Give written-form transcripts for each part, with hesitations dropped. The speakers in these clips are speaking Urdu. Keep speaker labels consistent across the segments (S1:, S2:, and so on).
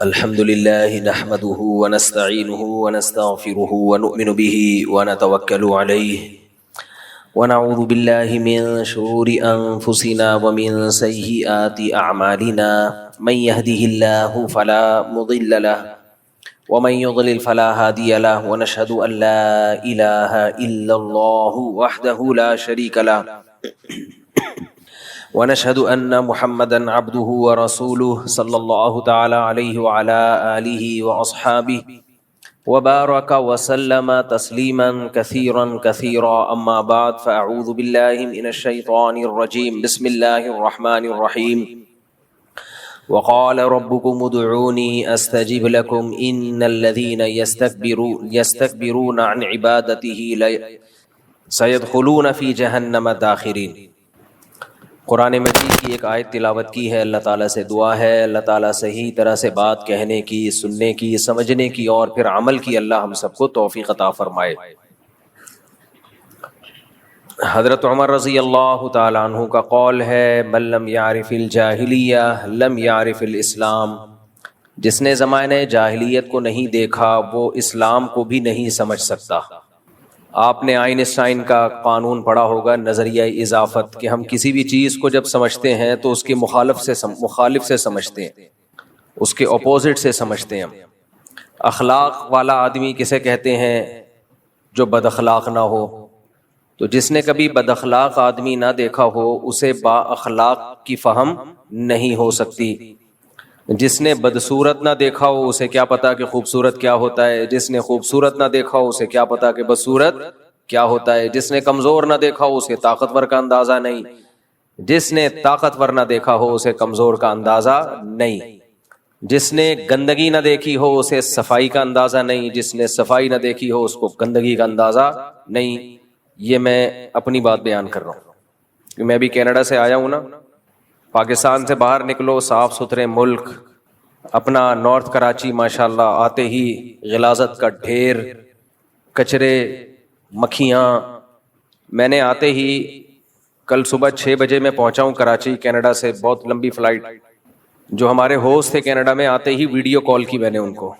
S1: الحمد لله نحمده ونستعينه ونستغفره ونؤمن به ونتوكل عليه ونعوذ بالله من شرور أنفسنا ومن سيئات أعمالنا من يهده الله فلا مضل له ومن يضلل فلا هادي له ونشهد أن لا إله إلا الله وحده لا شريك له ونشهد أن محمدًا عبده ورسوله صلى الله تعالى عليه وعلى آله وأصحابه وبارك وسلم تسليمًا كثيرًا أما بعد فأعوذ بالله من الشيطان الرجيم بسم الله الرحمن الرحيم وقال ربكم ادعوني أستجب لكم إن الذين يستكبرون عن عبادته سيدخلون في جهنم داخرين۔ قرآن مجید کی ایک آیت تلاوت کی ہے۔ اللہ تعالیٰ سے دعا ہے اللہ تعالیٰ صحیح طرح سے بات کہنے کی، سننے کی، سمجھنے کی اور پھر عمل کی اللہ ہم سب کو توفیق عطا فرمائے۔ حضرت عمر رضی اللہ تعالیٰ عنہ کا قول ہے من لم یعرف الجاہلیہ لم یعرف الاسلام، جس نے زمانے جاہلیت کو نہیں دیکھا وہ اسلام کو بھی نہیں سمجھ سکتا۔ آپ نے آئنسٹائن کا قانون پڑھا ہوگا، نظریہ اضافت، کہ ہم کسی بھی چیز کو جب سمجھتے ہیں تو اس کے مخالف سے سمجھتے ہیں، اس کے اپوزٹ سے سمجھتے ہیں۔ اخلاق والا آدمی کسے کہتے ہیں؟ جو بد اخلاق نہ ہو۔ تو جس نے کبھی بد اخلاق آدمی نہ دیکھا ہو اسے با اخلاق کی فہم نہیں ہو سکتی۔ جس نے بدصورت نہ دیکھا ہو اسے کیا پتا کہ خوبصورت کیا ہوتا ہے، جس نے خوبصورت نہ دیکھا ہو اسے کیا پتا کہ بدصورت کیا ہوتا ہے، جس نے کمزور نہ دیکھا ہو اسے طاقتور کا اندازہ نہیں، جس نے طاقتور نہ دیکھا ہو اسے کمزور کا اندازہ نہیں، جس نے گندگی نہ دیکھی ہو اسے صفائی کا اندازہ نہیں، جس نے صفائی نہ دیکھی ہو اس کو گندگی کا اندازہ نہیں۔ یہ میں اپنی بات بیان کر رہا ہوں کہ میں بھی کینیڈا سے آیا ہوں نا۔ پاکستان سے باہر نکلو، صاف ستھرے ملک، اپنا نارتھ کراچی ماشاءاللہ، آتے ہی غلاظت کا ڈھیر، کچرے، مکھیاں۔ میں نے آتے ہی کل صبح 6 بجے میں پہنچا ہوں کراچی، کینیڈا سے، بہت لمبی فلائٹ۔ جو ہمارے ہوسٹ تھے کینیڈا میں، آتے ہی ویڈیو کال کی میں نے ان کو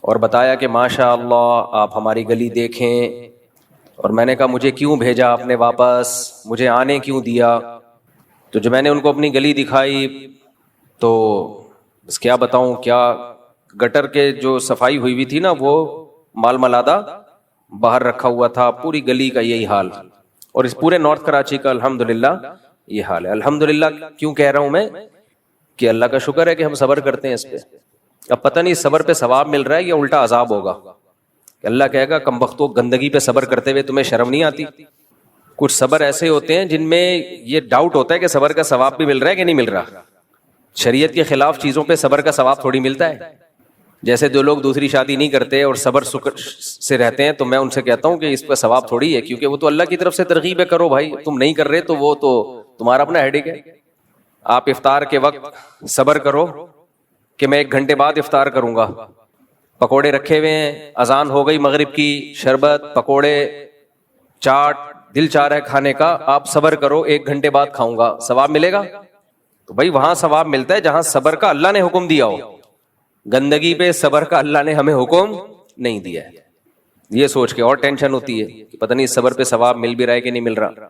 S1: اور بتایا کہ ماشاءاللہ آپ ہماری گلی دیکھیں۔ اور میں نے کہا مجھے کیوں بھیجا آپ نے واپس، مجھے آنے کیوں دیا؟ تو جب میں نے ان کو اپنی گلی دکھائی تو بس کیا بتاؤں، کیا گٹر کے جو صفائی ہوئی ہوئی تھی نا، وہ مال ملادہ باہر رکھا ہوا تھا، پوری گلی کا یہی حال، اور اس پورے نارتھ کراچی کا الحمدللہ یہ حال ہے۔ الحمدللہ کیوں کہہ رہا ہوں میں؟ کہ اللہ کا شکر ہے کہ ہم صبر کرتے ہیں اس پہ۔ اب پتہ نہیں صبر پہ ثواب مل رہا ہے یا الٹا عذاب ہوگا، کہ اللہ کہے گا کم بختو، گندگی پہ صبر کرتے ہوئے تمہیں شرم نہیں آتی؟ کچھ صبر ایسے ہوتے ہیں جن میں یہ ڈاؤٹ ہوتا ہے کہ صبر کا ثواب بھی مل رہا ہے کہ نہیں مل رہا۔ شریعت کے خلاف چیزوں پہ صبر کا ثواب تھوڑی ملتا ہے۔ جیسے جو لوگ دوسری شادی نہیں کرتے اور صبر سے رہتے ہیں، تو میں ان سے کہتا ہوں کہ اس پہ ثواب تھوڑی ہے، کیونکہ وہ تو اللہ کی طرف سے ترغیب ہے، کرو بھائی، تم نہیں کر رہے تو وہ تو تمہارا اپنا ہیڈیک ہے۔ آپ افطار کے وقت صبر کرو کہ میں 1 گھنٹے بعد افطار کروں گا، پکوڑے رکھے ہوئے ہیں، اذان ہو گئی مغرب کی، شربت، پکوڑے، چاٹ، دل چاہ رہا ہے کھانے کا، آپ صبر کرو 1 گھنٹے بعد کھاؤں گا، ثواب ملے گا؟ تو بھائی وہاں ثواب ملتا ہے جہاں صبر کا اللہ نے حکم دیا ہو۔ گندگی پہ صبر کا اللہ نے ہمیں حکم نہیں دیا ہے۔ یہ سوچ کے اور ٹینشن ہوتی ہے کہ پتہ نہیں صبر پہ ثواب مل بھی رہا ہے کہ نہیں مل رہا۔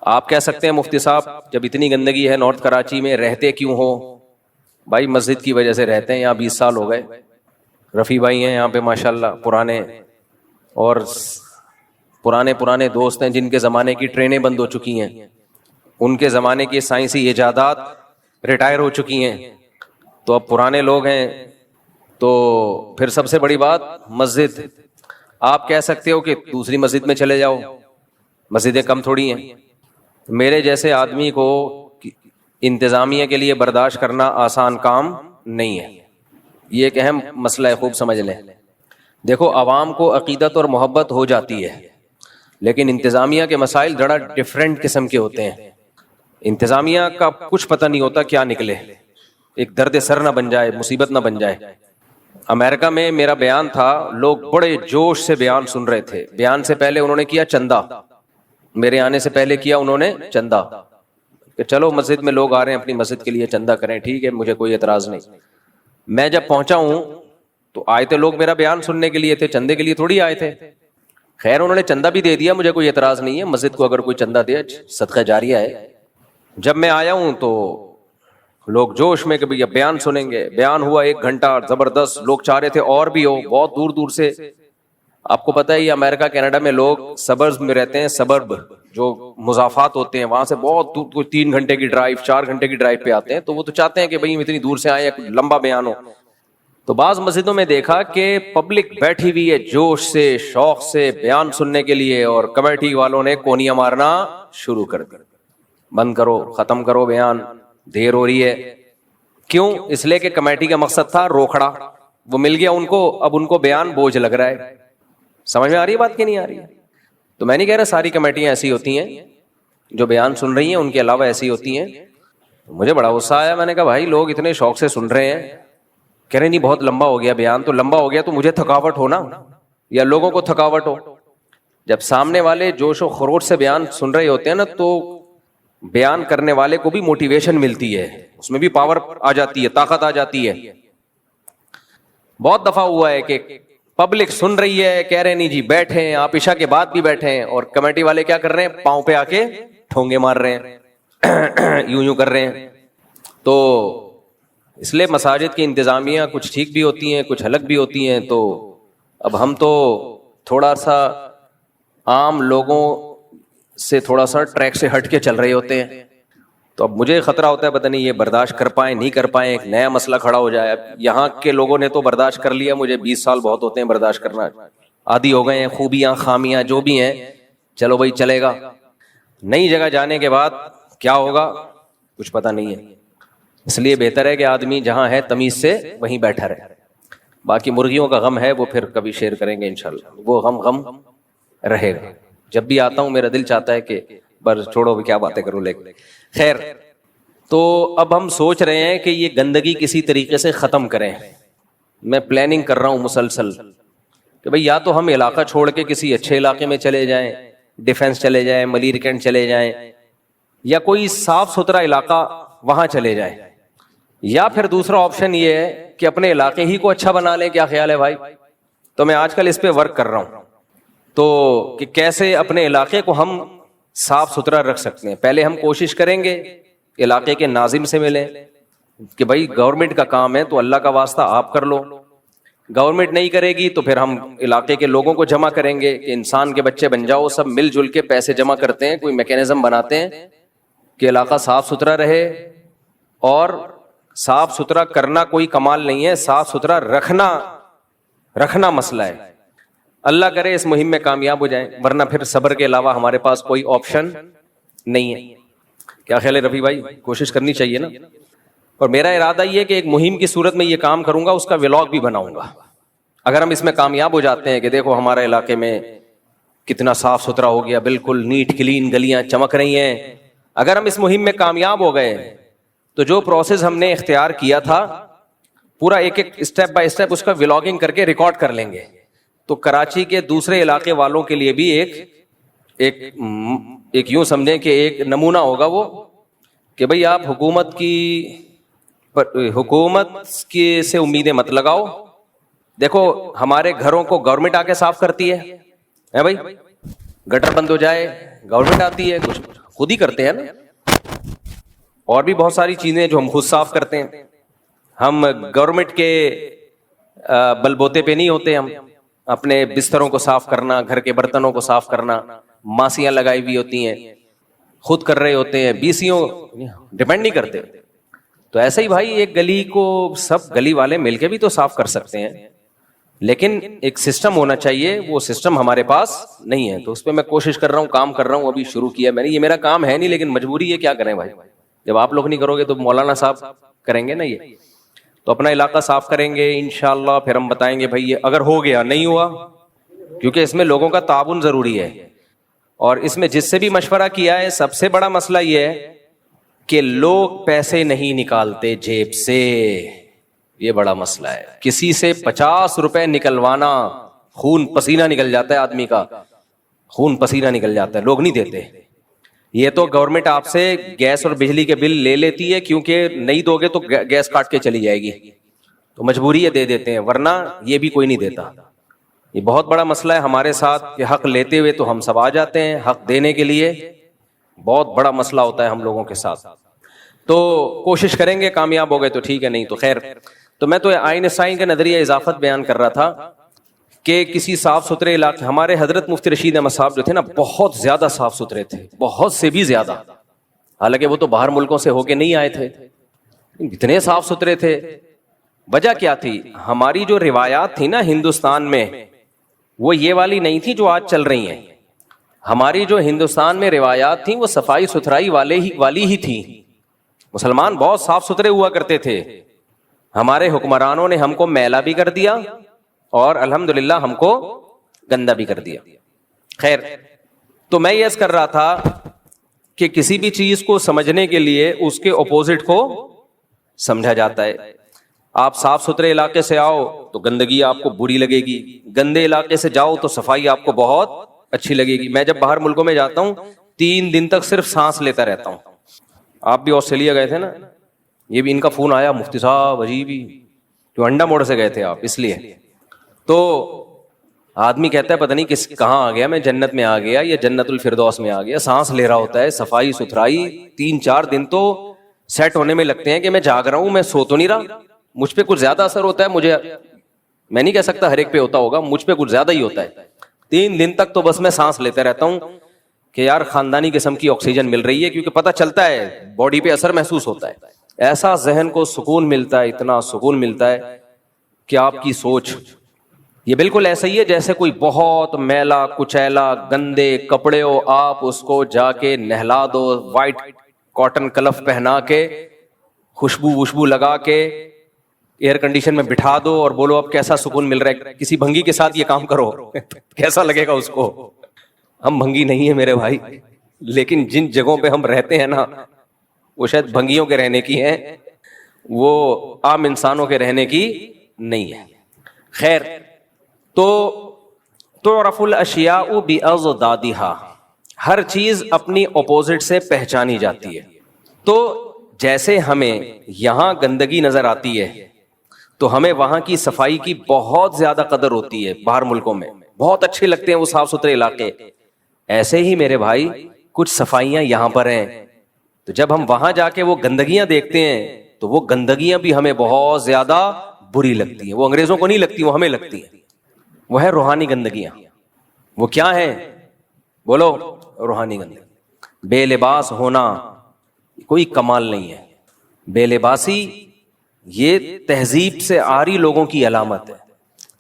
S1: آپ کہہ سکتے ہیں مفتی صاحب جب اتنی گندگی ہے نارتھ کراچی میں رہتے کیوں ہو؟ بھائی مسجد کی وجہ سے رہتے ہیں، یہاں 20 سال ہو گئے۔ رفیع بھائی ہیں یہاں پہ ماشاءاللہ پرانے، اور پرانے دوست ہیں جن کے زمانے کی ٹرینیں بند ہو چکی ہیں، ان کے زمانے کی سائنسی ایجادات ریٹائر ہو چکی ہیں، تو اب پرانے لوگ ہیں۔ تو پھر سب سے بڑی بات مسجد، آپ کہہ سکتے ہو کہ دوسری مسجد میں چلے جاؤ، مسجدیں کم تھوڑی ہیں۔ میرے جیسے آدمی کو انتظامیہ کے لیے برداشت کرنا آسان کام نہیں ہے، یہ ایک اہم مسئلہ ہے، خوب سمجھ لیں۔ دیکھو عوام کو عقیدت اور محبت ہو جاتی ہے، لیکن انتظامیہ کے مسائل بڑا ڈیفرنٹ قسم کے ہوتے ہیں۔ انتظامیہ کا کچھ پتہ نہیں ہوتا کیا نکلے، ایک درد سر نہ بن جائے، مصیبت نہ بن جائے۔ امریکہ میں میرا بیان تھا، لوگ بڑے جوش سے بیان سن رہے تھے۔ بیان سے پہلے انہوں نے کیا چندہ، میرے آنے سے پہلے کیا انہوں نے چندہ، کہ چلو مسجد میں لوگ آ رہے ہیں اپنی مسجد کے لیے چندہ کریں، ٹھیک ہے، مجھے کوئی اعتراض نہیں۔ میں جب پہنچا ہوں تو آئے تھے لوگ میرا بیان سننے کے لیے تھے, چندے کے لیے تھوڑی آئے تھے. خیر انہوں نے چندہ بھی دے دیا, مجھے کوئی اعتراض نہیں ہے, مسجد کو اگر کوئی چندہ دے صدقہ جاریہ ہے. جب میں آیا ہوں تو لوگ جوش میں کہ بھئی اب بیان سنیں گے. بیان ہوا 1 گھنٹہ زبردست, لوگ چاہ رہے تھے اور بھی ہو, بہت دور دور سے. آپ کو پتہ ہے یہ امریکہ کینیڈا میں لوگ سبرز میں رہتے ہیں, سبرب جو مضافات ہوتے ہیں وہاں سے بہت دور, کوئی 3 گھنٹے کی ڈرائیو 4 گھنٹے کی ڈرائیو پہ آتے ہیں, تو وہ تو چاہتے ہیں کہ بھئی اتنی دور سے آئے لمبا بیان ہو. تو بعض مسجدوں میں دیکھا کہ پبلک بیٹھی ہوئی ہے جوش سے شوق سے بیان سننے کے لیے, اور کمیٹی والوں نے کونیاں مارنا شروع کر دی, بند کرو, ختم کرو بیان, دیر ہو رہی ہے. کیوں؟ اس لیے کہ کمیٹی کا مقصد تھا روکھڑا, وہ مل گیا ان کو, اب ان کو بیان بوجھ لگ رہا ہے. سمجھ میں آ رہی ہے بات کہ نہیں آ رہی ہے؟ تو میں نہیں کہہ رہا ساری کمیٹیاں ایسی ہوتی ہیں, جو بیان سن رہی ہیں ان کے علاوہ ایسی ہوتی ہیں. مجھے بڑا غصہ آیا, میں نے کہا بھائی لوگ اتنے شوق سے سن رہے ہیں, کہہ رہے نہیں بہت لمبا ہو گیا بیان. تو لمبا ہو گیا تو مجھے تھکاوٹ ہو نا, یا لوگوں کو تھکاوٹ ہو. جب سامنے والے جوش و خروش سے بیان سن رہے ہوتے ہیں نا, تو بیان کرنے والے کو بھی موٹیویشن ملتی ہے, اس میں بھی پاور آ جاتی ہے, طاقت آ جاتی ہے. بہت دفعہ ہوا ہے کہ پبلک سن رہی ہے, کہہ رہے نہیں جی بیٹھے ہیں, آپ عشاء کے بعد بھی بیٹھے ہیں, اور کمیٹی والے کیا کر رہے ہیں, پاؤں پہ آ کے ٹھونگے مار رہے ہیں, یوں کر رہے ہیں. تو اس لیے مساجد کی انتظامیہ کچھ ٹھیک بھی ہوتی ہیں, کچھ الگ بھی ہوتی ہیں. تو اب ہم تو تھوڑا سا عام لوگوں سے تھوڑا سا ٹریک سے ہٹ کے چل رہے ہوتے ہیں. تو اب مجھے خطرہ ہوتا ہے پتہ نہیں یہ برداشت کر پائیں نہیں کر پائیں, ایک نیا مسئلہ کھڑا ہو جائے. اب یہاں کے لوگوں نے تو برداشت کر لیا, مجھے 20 سال بہت ہوتے ہیں برداشت کرنا, عادی ہو گئے ہیں, خوبیاں خامیاں جو بھی ہیں, چلو بھائی چلے گا. نئی جگہ جانے کے بعد کیا ہوگا کچھ پتہ نہیں ہے. اس لیے بہتر ہے کہ آدمی جہاں ہے تمیز سے وہیں بیٹھا رہے. باقی مرغیوں کا غم ہے وہ پھر کبھی شیئر کریں گے انشاءاللہ, وہ غم رہے گا. جب بھی آتا ہوں میرا دل چاہتا ہے کہ بس چھوڑو بھی کیا باتیں کروں. لیکن خیر, تو اب ہم سوچ رہے ہیں کہ یہ گندگی کسی طریقے سے ختم کریں. میں پلاننگ کر رہا ہوں مسلسل کہ بھئی یا تو ہم علاقہ چھوڑ کے کسی اچھے علاقے میں چلے جائیں, ڈیفینس چلے جائیں, ملیر کینٹ چلے جائیں, یا کوئی صاف ستھرا علاقہ وہاں چلے جائیں, یا پھر دوسرا آپشن یہ ہے کہ اپنے علاقے ہی کو اچھا بنا لیں. کیا خیال ہے بھائی؟ تو میں آج کل اس پہ ورک کر رہا ہوں, تو کہ کیسے اپنے علاقے کو ہم صاف ستھرا رکھ سکتے ہیں. پہلے ہم کوشش کریں گے علاقے کے ناظم سے ملیں کہ بھائی گورنمنٹ کا کام ہے تو اللہ کا واسطہ آپ کر لو. گورنمنٹ نہیں کرے گی تو پھر ہم علاقے کے لوگوں کو جمع کریں گے کہ انسان کے بچے بن جاؤ, سب مل جل کے پیسے جمع کرتے ہیں, کوئی میکینزم بناتے ہیں کہ علاقہ صاف ستھرا رہے. اور صاف ستھرا کرنا کوئی کمال نہیں ہے, صاف ستھرا رکھنا مسئلہ ہے. اللہ کرے اس مہم میں کامیاب ہو جائیں, ورنہ پھر صبر کے علاوہ ہمارے پاس کوئی آپشن نہیں ہے. کیا خیال ہے رفیع بھائی؟ کوشش کرنی چاہیے نا. اور میرا ارادہ یہ کہ ایک مہم کی صورت میں یہ کام کروں گا, اس کا ولاگ بھی بناؤں گا. اگر ہم اس میں کامیاب ہو جاتے ہیں کہ دیکھو ہمارے علاقے میں کتنا صاف ستھرا ہو گیا, بالکل نیٹ کلین, گلیاں چمک رہی ہیں, اگر ہم اس مہم میں کامیاب ہو گئے تو جو پروسیس ہم نے اختیار کیا تھا پورا ایک اسٹیپ بائی اسٹیپ اس کا ولاگنگ کر کے ریکارڈ کر لیں گے. تو کراچی کے دوسرے علاقے والوں کے لیے بھی ایک یوں سمجھیں کہ ایک نمونہ ہوگا وہ, کہ بھئی آپ حکومت سے امیدیں مت لگاؤ. دیکھو ہمارے گھروں کو گورنمنٹ آ کے صاف کرتی ہے بھائی, گٹر بند ہو جائے گورنمنٹ آتی ہے, کچھ خود ہی کرتے ہیں نا. اور بھی بہت ساری چیزیں جو ہم خود صاف کرتے ہیں. ہم گورنمنٹ کے بل بوتے پہ نہیں ہوتے, ہم اپنے بستروں کو صاف کرنا, گھر کے برتنوں کو صاف کرنا, ماسیاں لگائی ہوئی ہوتی ہیں, خود کر رہے ہوتے ہیں, بیسیوں ڈیپینڈ نہیں کرتے. تو ایسا ہی بھائی ایک گلی کو سب گلی والے مل کے بھی تو صاف کر سکتے ہیں, لیکن ایک سسٹم ہونا چاہیے, وہ سسٹم ہمارے پاس نہیں ہے. تو اس پہ میں کوشش کر رہا ہوں, کام کر رہا ہوں, ابھی شروع کیا میں نے. یہ میرا کام ہے نہیں لیکن مجبوری ہے, کیا کریں بھائی, جب آپ لوگ نہیں کرو گے تو مولانا صاحب کریں گے نا. یہ تو اپنا علاقہ صاف کریں گے انشاءاللہ, پھر ہم بتائیں گے بھائی یہ اگر ہو گیا نہیں ہوا, کیونکہ اس میں لوگوں کا تعاون ضروری ہے. اور اس میں جس سے بھی مشورہ کیا ہے سب سے بڑا مسئلہ یہ ہے کہ لوگ پیسے نہیں نکالتے جیب سے, یہ بڑا مسئلہ ہے. کسی سے 50 روپے نکلوانا, خون پسینہ نکل جاتا ہے آدمی کا, خون پسینہ نکل جاتا ہے, لوگ نہیں دیتے. یہ تو گورنمنٹ آپ سے گیس اور بجلی کے بل لے لیتی ہے, کیونکہ نہیں دو گے تو گیس کاٹ کے چلی جائے گی, تو مجبوری ہے دے دیتے ہیں، ورنہ یہ بھی کوئی نہیں دیتا. یہ بہت بڑا مسئلہ ہے ہمارے ساتھ کہ حق لیتے ہوئے تو ہم سب آ جاتے ہیں، حق دینے کے لیے بہت بڑا مسئلہ ہوتا ہے ہم لوگوں کے ساتھ. تو کوشش کریں گے، کامیاب ہو گئے تو ٹھیک ہے، نہیں تو خیر. تو میں تو آئین سائن کا نظریہ اضافت بیان کر رہا تھا کہ کسی صاف ستھرے علاقے، ہمارے حضرت مفتی رشید احمد صاحب جو تھے نا بہت زیادہ صاف ستھرے تھے، بہت سے بھی زیادہ، حالانکہ وہ تو باہر ملکوں سے ہو کے نہیں آئے تھے، اتنے صاف ستھرے تھے. وجہ کیا تھی؟ ہماری جو روایات تھی نا ہندوستان میں وہ یہ والی نہیں تھی جو آج چل رہی ہیں. ہماری جو ہندوستان میں روایات تھیں وہ صفائی ستھرائی والی ہی تھی. مسلمان بہت صاف ستھرے ہوا کرتے تھے. ہمارے حکمرانوں نے ہم کو میلا بھی کر دیا اور الحمدللہ ہم کو گندا بھی کر دیا. خیر، تو میں یہ عرض کر رہا تھا کہ کسی بھی چیز کو سمجھنے کے لیے اس کے اپوزٹ کو سمجھا جاتا ہے. آپ صاف ستھرے علاقے سے آؤ تو گندگی آپ کو بری لگے گی، گندے علاقے سے جاؤ تو صفائی آپ کو بہت اچھی لگے گی. میں جب باہر ملکوں میں جاتا ہوں 3 دن تک صرف سانس لیتا رہتا ہوں. آپ بھی آسٹریلیا گئے تھے نا، یہ بھی ان کا فون آیا، مفتی صاحب عجیب ہی، جو انڈا موڑ سے گئے تھے آپ، اس لیے. تو آدمی کہتا ہے پتہ نہیں کہاں آ گیا، میں جنت میں آ گیا یا جنت الفردوس میں آ گیا. سانس لے رہا ہوتا ہے، صفائی ستھرائی 3-4 دن تو سیٹ ہونے میں لگتے ہیں کہ میں جاگ رہا ہوں، میں سو تو نہیں رہا. مجھ پہ کچھ زیادہ اثر ہوتا ہے، میں نہیں کہہ سکتا ہر ایک پہ ہوتا ہوگا، مجھ پہ کچھ زیادہ ہی ہوتا ہے. 3 دن تک تو بس میں سانس لیتے رہتا ہوں کہ یار خاندانی قسم کی آکسیجن مل رہی ہے، کیونکہ پتہ چلتا ہے باڈی پہ اثر محسوس ہوتا ہے. ایسا ذہن کو سکون ملتا ہے، اتنا سکون ملتا ہے کہ آپ کی سوچ یہ بالکل ایسا ہی ہے جیسے کوئی بہت میلا کچیلا گندے کپڑے ہو، آپ اس کو جا کے نہلا دو، وائٹ کاٹن کلف پہنا کے، خوشبو لگا کے ایئر کنڈیشن میں بٹھا دو اور بولو اب کیسا سکون مل رہا ہے. کسی بھنگی کے ساتھ یہ کام کرو کیسا لگے گا اس کو؟ ہم بھنگی نہیں ہے میرے بھائی، لیکن جن جگہوں پہ ہم رہتے ہیں نا وہ شاید بھنگیوں کے رہنے کی ہیں، وہ عام انسانوں کے رہنے کی نہیں ہے. خیر، تو تعرف الاشیاء باضدادها، ہر چیز اپنی اپوزٹ سے پہچانی جاتی ہے. تو جیسے ہمیں یہاں گندگی نظر آتی ہے تو ہمیں وہاں کی صفائی کی بہت زیادہ قدر ہوتی ہے. باہر ملکوں میں بہت اچھے لگتے ہیں وہ صاف ستھرے علاقے. ایسے ہی میرے بھائی کچھ صفائیاں یہاں پر ہیں، تو جب ہم وہاں جا کے وہ گندگیاں دیکھتے ہیں تو وہ گندگیاں بھی ہمیں بہت زیادہ بری لگتی ہیں. وہ انگریزوں کو نہیں لگتی، وہ ہمیں لگتی ہیں. وہ ہے روحانی گندگیاں. وہ کیا ہیں؟ بولو. روحانی گندگی. بے لباس ہونا کوئی کمال نہیں ہے. بے لباسی یہ تہذیب سے عاری لوگوں کی علامت ہے.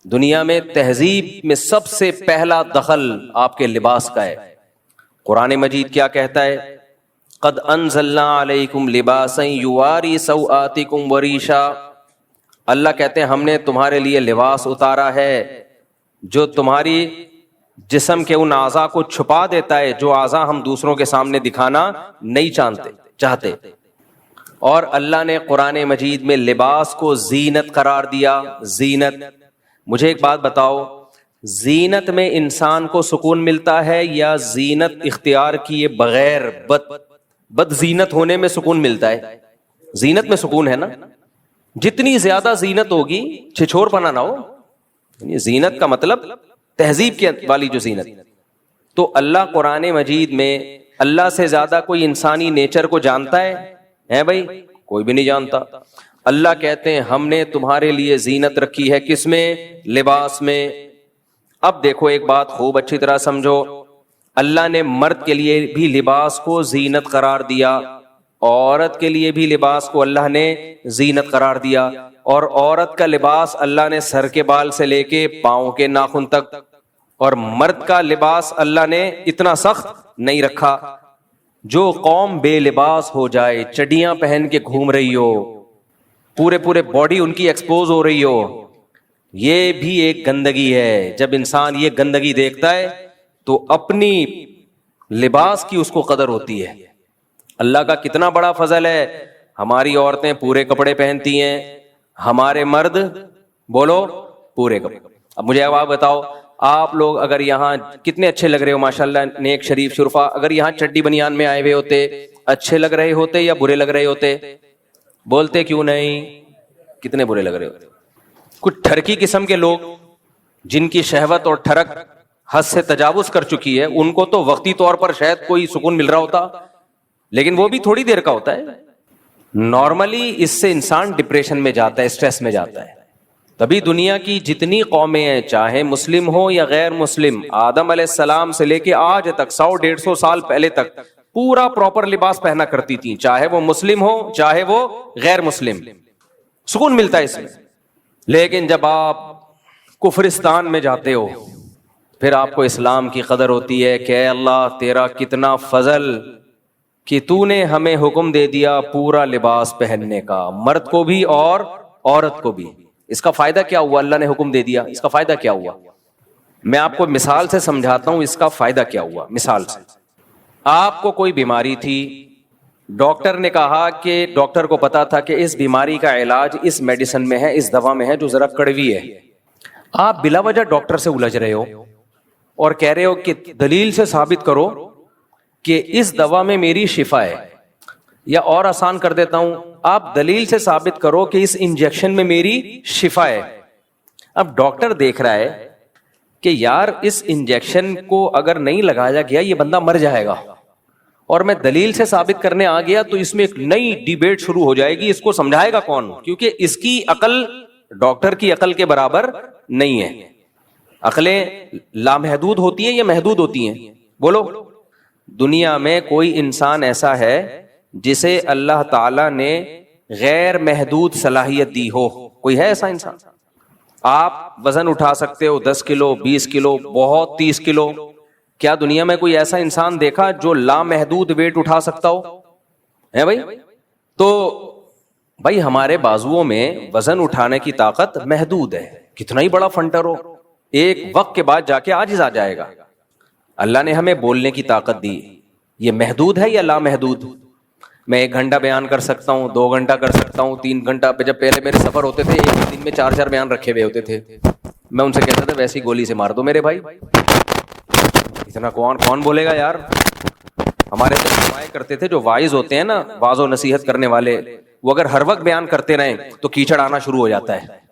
S1: دنیا میں تہذیب میں سب سے پہلا دخل آپ کے لباس کا ہے. قرآن مجید کیا کہتا ہے؟ قد انزلنا علیکم لباسا یواری سوآتکم وریشا. اللہ کہتے ہیں ہم نے تمہارے لیے لباس اتارا ہے جو تمہاری جسم کے ان اعضاء کو چھپا دیتا ہے جو اعضاء ہم دوسروں کے سامنے دکھانا نہیں چاہتے. اور اللہ نے قرآن مجید میں لباس کو زینت قرار دیا. زینت. مجھے ایک بات بتاؤ، زینت میں انسان کو سکون ملتا ہے یا زینت اختیار کیے بغیر بد زینت ہونے میں سکون ملتا ہے؟ زینت میں سکون ہے نا. جتنی زیادہ زینت ہوگی چھچور پنا نہ ہو. زینت کا مطلب تہذیب کے والی جو زینت. تو اللہ قرآن مجید میں اللہ سے زیادہ کوئی انسانی نیچر کو جانتا ہے بھائی؟ کوئی بھی نہیں جانتا. اللہ کہتے ہیں ہم نے تمہارے لیے زینت رکھی ہے، کس میں؟ لباس میں. اب دیکھو ایک بات خوب اچھی طرح سمجھو، اللہ نے مرد کے لیے بھی لباس کو زینت قرار دیا، عورت کے لیے بھی لباس کو اللہ نے زینت قرار دیا. اور عورت کا لباس اللہ نے سر کے بال سے لے کے پاؤں کے ناخن تک، اور مرد کا لباس اللہ نے اتنا سخت نہیں رکھا. جو قوم بے لباس ہو جائے، چڈیاں پہن کے گھوم رہی ہو، پورے باڈی ان کی ایکسپوز ہو رہی ہو، یہ بھی ایک گندگی ہے. جب انسان یہ گندگی دیکھتا ہے تو اپنی لباس کی اس کو قدر ہوتی ہے. اللہ کا کتنا بڑا فضل ہے، ہماری عورتیں پورے کپڑے پہنتی ہیں، ہمارے مرد بولو پورے کپڑے. اب مجھے آپ بتاؤ، آپ لوگ اگر یہاں کتنے اچھے لگ رہے ہو ماشاءاللہ، نیک شریف شرفا، اگر یہاں چڈی بنیان میں آئے ہوئے ہوتے اچھے لگ رہے ہوتے یا برے لگ رہے ہوتے؟ بولتے کیوں نہیں؟ کتنے برے لگ رہے ہوتے. کچھ ٹھرکی قسم کے لوگ جن کی شہوت اور ٹھرک حد سے تجاوز کر چکی ہے، ان کو تو وقتی طور پر شاید کوئی سکون مل رہا ہوتا، لیکن وہ بھی تھوڑی دیر کا ہوتا ہے. نارملی اس سے انسان ڈپریشن میں جاتا ہے، اسٹریس میں جاتا ہے. تبھی دنیا کی جتنی قومیں ہیں، چاہے مسلم ہو یا غیر مسلم، آدم علیہ السلام سے لے کے آج تک 100-150 سال پہلے تک پورا پراپر لباس پہنا کرتی تھیں، چاہے وہ مسلم ہو چاہے وہ غیر مسلم. سکون ملتا ہے اس میں. لیکن جب آپ کفرستان میں جاتے ہو پھر آپ کو اسلام کی قدر ہوتی ہے کہ اے اللہ تیرا کتنا فضل کہ تو نے ہمیں حکم دے دیا پورا لباس پہننے کا، مرد کو بھی اور عورت کو بھی. اس کا فائدہ کیا ہوا؟ اللہ نے حکم دے دیا، اس کا فائدہ کیا ہوا؟ میں آپ کو مثال سے سمجھاتا ہوں اس کا فائدہ کیا ہوا. مثال سے، آپ کو کوئی بیماری تھی، ڈاکٹر نے کہا کہ ڈاکٹر کو پتا تھا کہ اس بیماری کا علاج اس میڈیسن میں ہے، اس دوا میں ہے جو ذرا کڑوی ہے. آپ بلا وجہ ڈاکٹر سے الجھ رہے ہو اور کہہ رہے ہو کہ دلیل سے ثابت کرو کہ اس دوا میں میری شفا ہے، یا اور آسان کر دیتا ہوں، آپ دلیل سے ثابت کرو کہ اس انجیکشن میں میری شفا ہے. اب ڈاکٹر دیکھ رہا ہے کہ یار اس انجیکشن کو اگر نہیں لگایا گیا یہ بندہ مر جائے گا، اور میں دلیل سے ثابت کرنے آ گیا تو اس میں ایک نئی ڈیبیٹ شروع ہو جائے گی. اس کو سمجھائے گا کون؟ کیونکہ اس کی عقل ڈاکٹر کی عقل کے برابر نہیں ہے. عقلیں لامحدود ہوتی ہیں یا محدود ہوتی ہیں؟ بولو. دنیا میں کوئی انسان ایسا ہے جسے اللہ تعالی نے غیر محدود صلاحیت دی ہو؟ کوئی ہے ایسا انسان؟ آپ وزن اٹھا سکتے ہو 10 کلو 20 کلو بہت 30 کلو. کیا دنیا میں کوئی ایسا انسان دیکھا جو لامحدود ویٹ اٹھا سکتا ہو؟ ہے بھائی؟ تو بھائی ہمارے بازوؤں میں وزن اٹھانے کی طاقت محدود ہے. کتنا ہی بڑا فنٹر ہو ایک وقت کے بعد جا کے عاجز آ جائے گا. اللہ نے ہمیں بولنے کی طاقت دی، یہ محدود ہے یا لامحدود؟ میں 1 گھنٹہ بیان کر سکتا ہوں، 2 گھنٹہ کر سکتا ہوں، 3 گھنٹہ. جب پہلے میرے سفر ہوتے تھے ایک دن میں 4 بیان رکھے ہوئے ہوتے تھے، میں ان سے کہتا تھا ویسی گولی سے مار دو میرے بھائی. اتنا کون بولے گا یار؟ ہمارے جو علماء کرتے تھے، جو واعظ ہوتے ہیں نا، واعظ و نصیحت کرنے والے، وہ اگر ہر وقت بیان کرتے رہیں تو کیچڑ آنا شروع ہو جاتا ہے.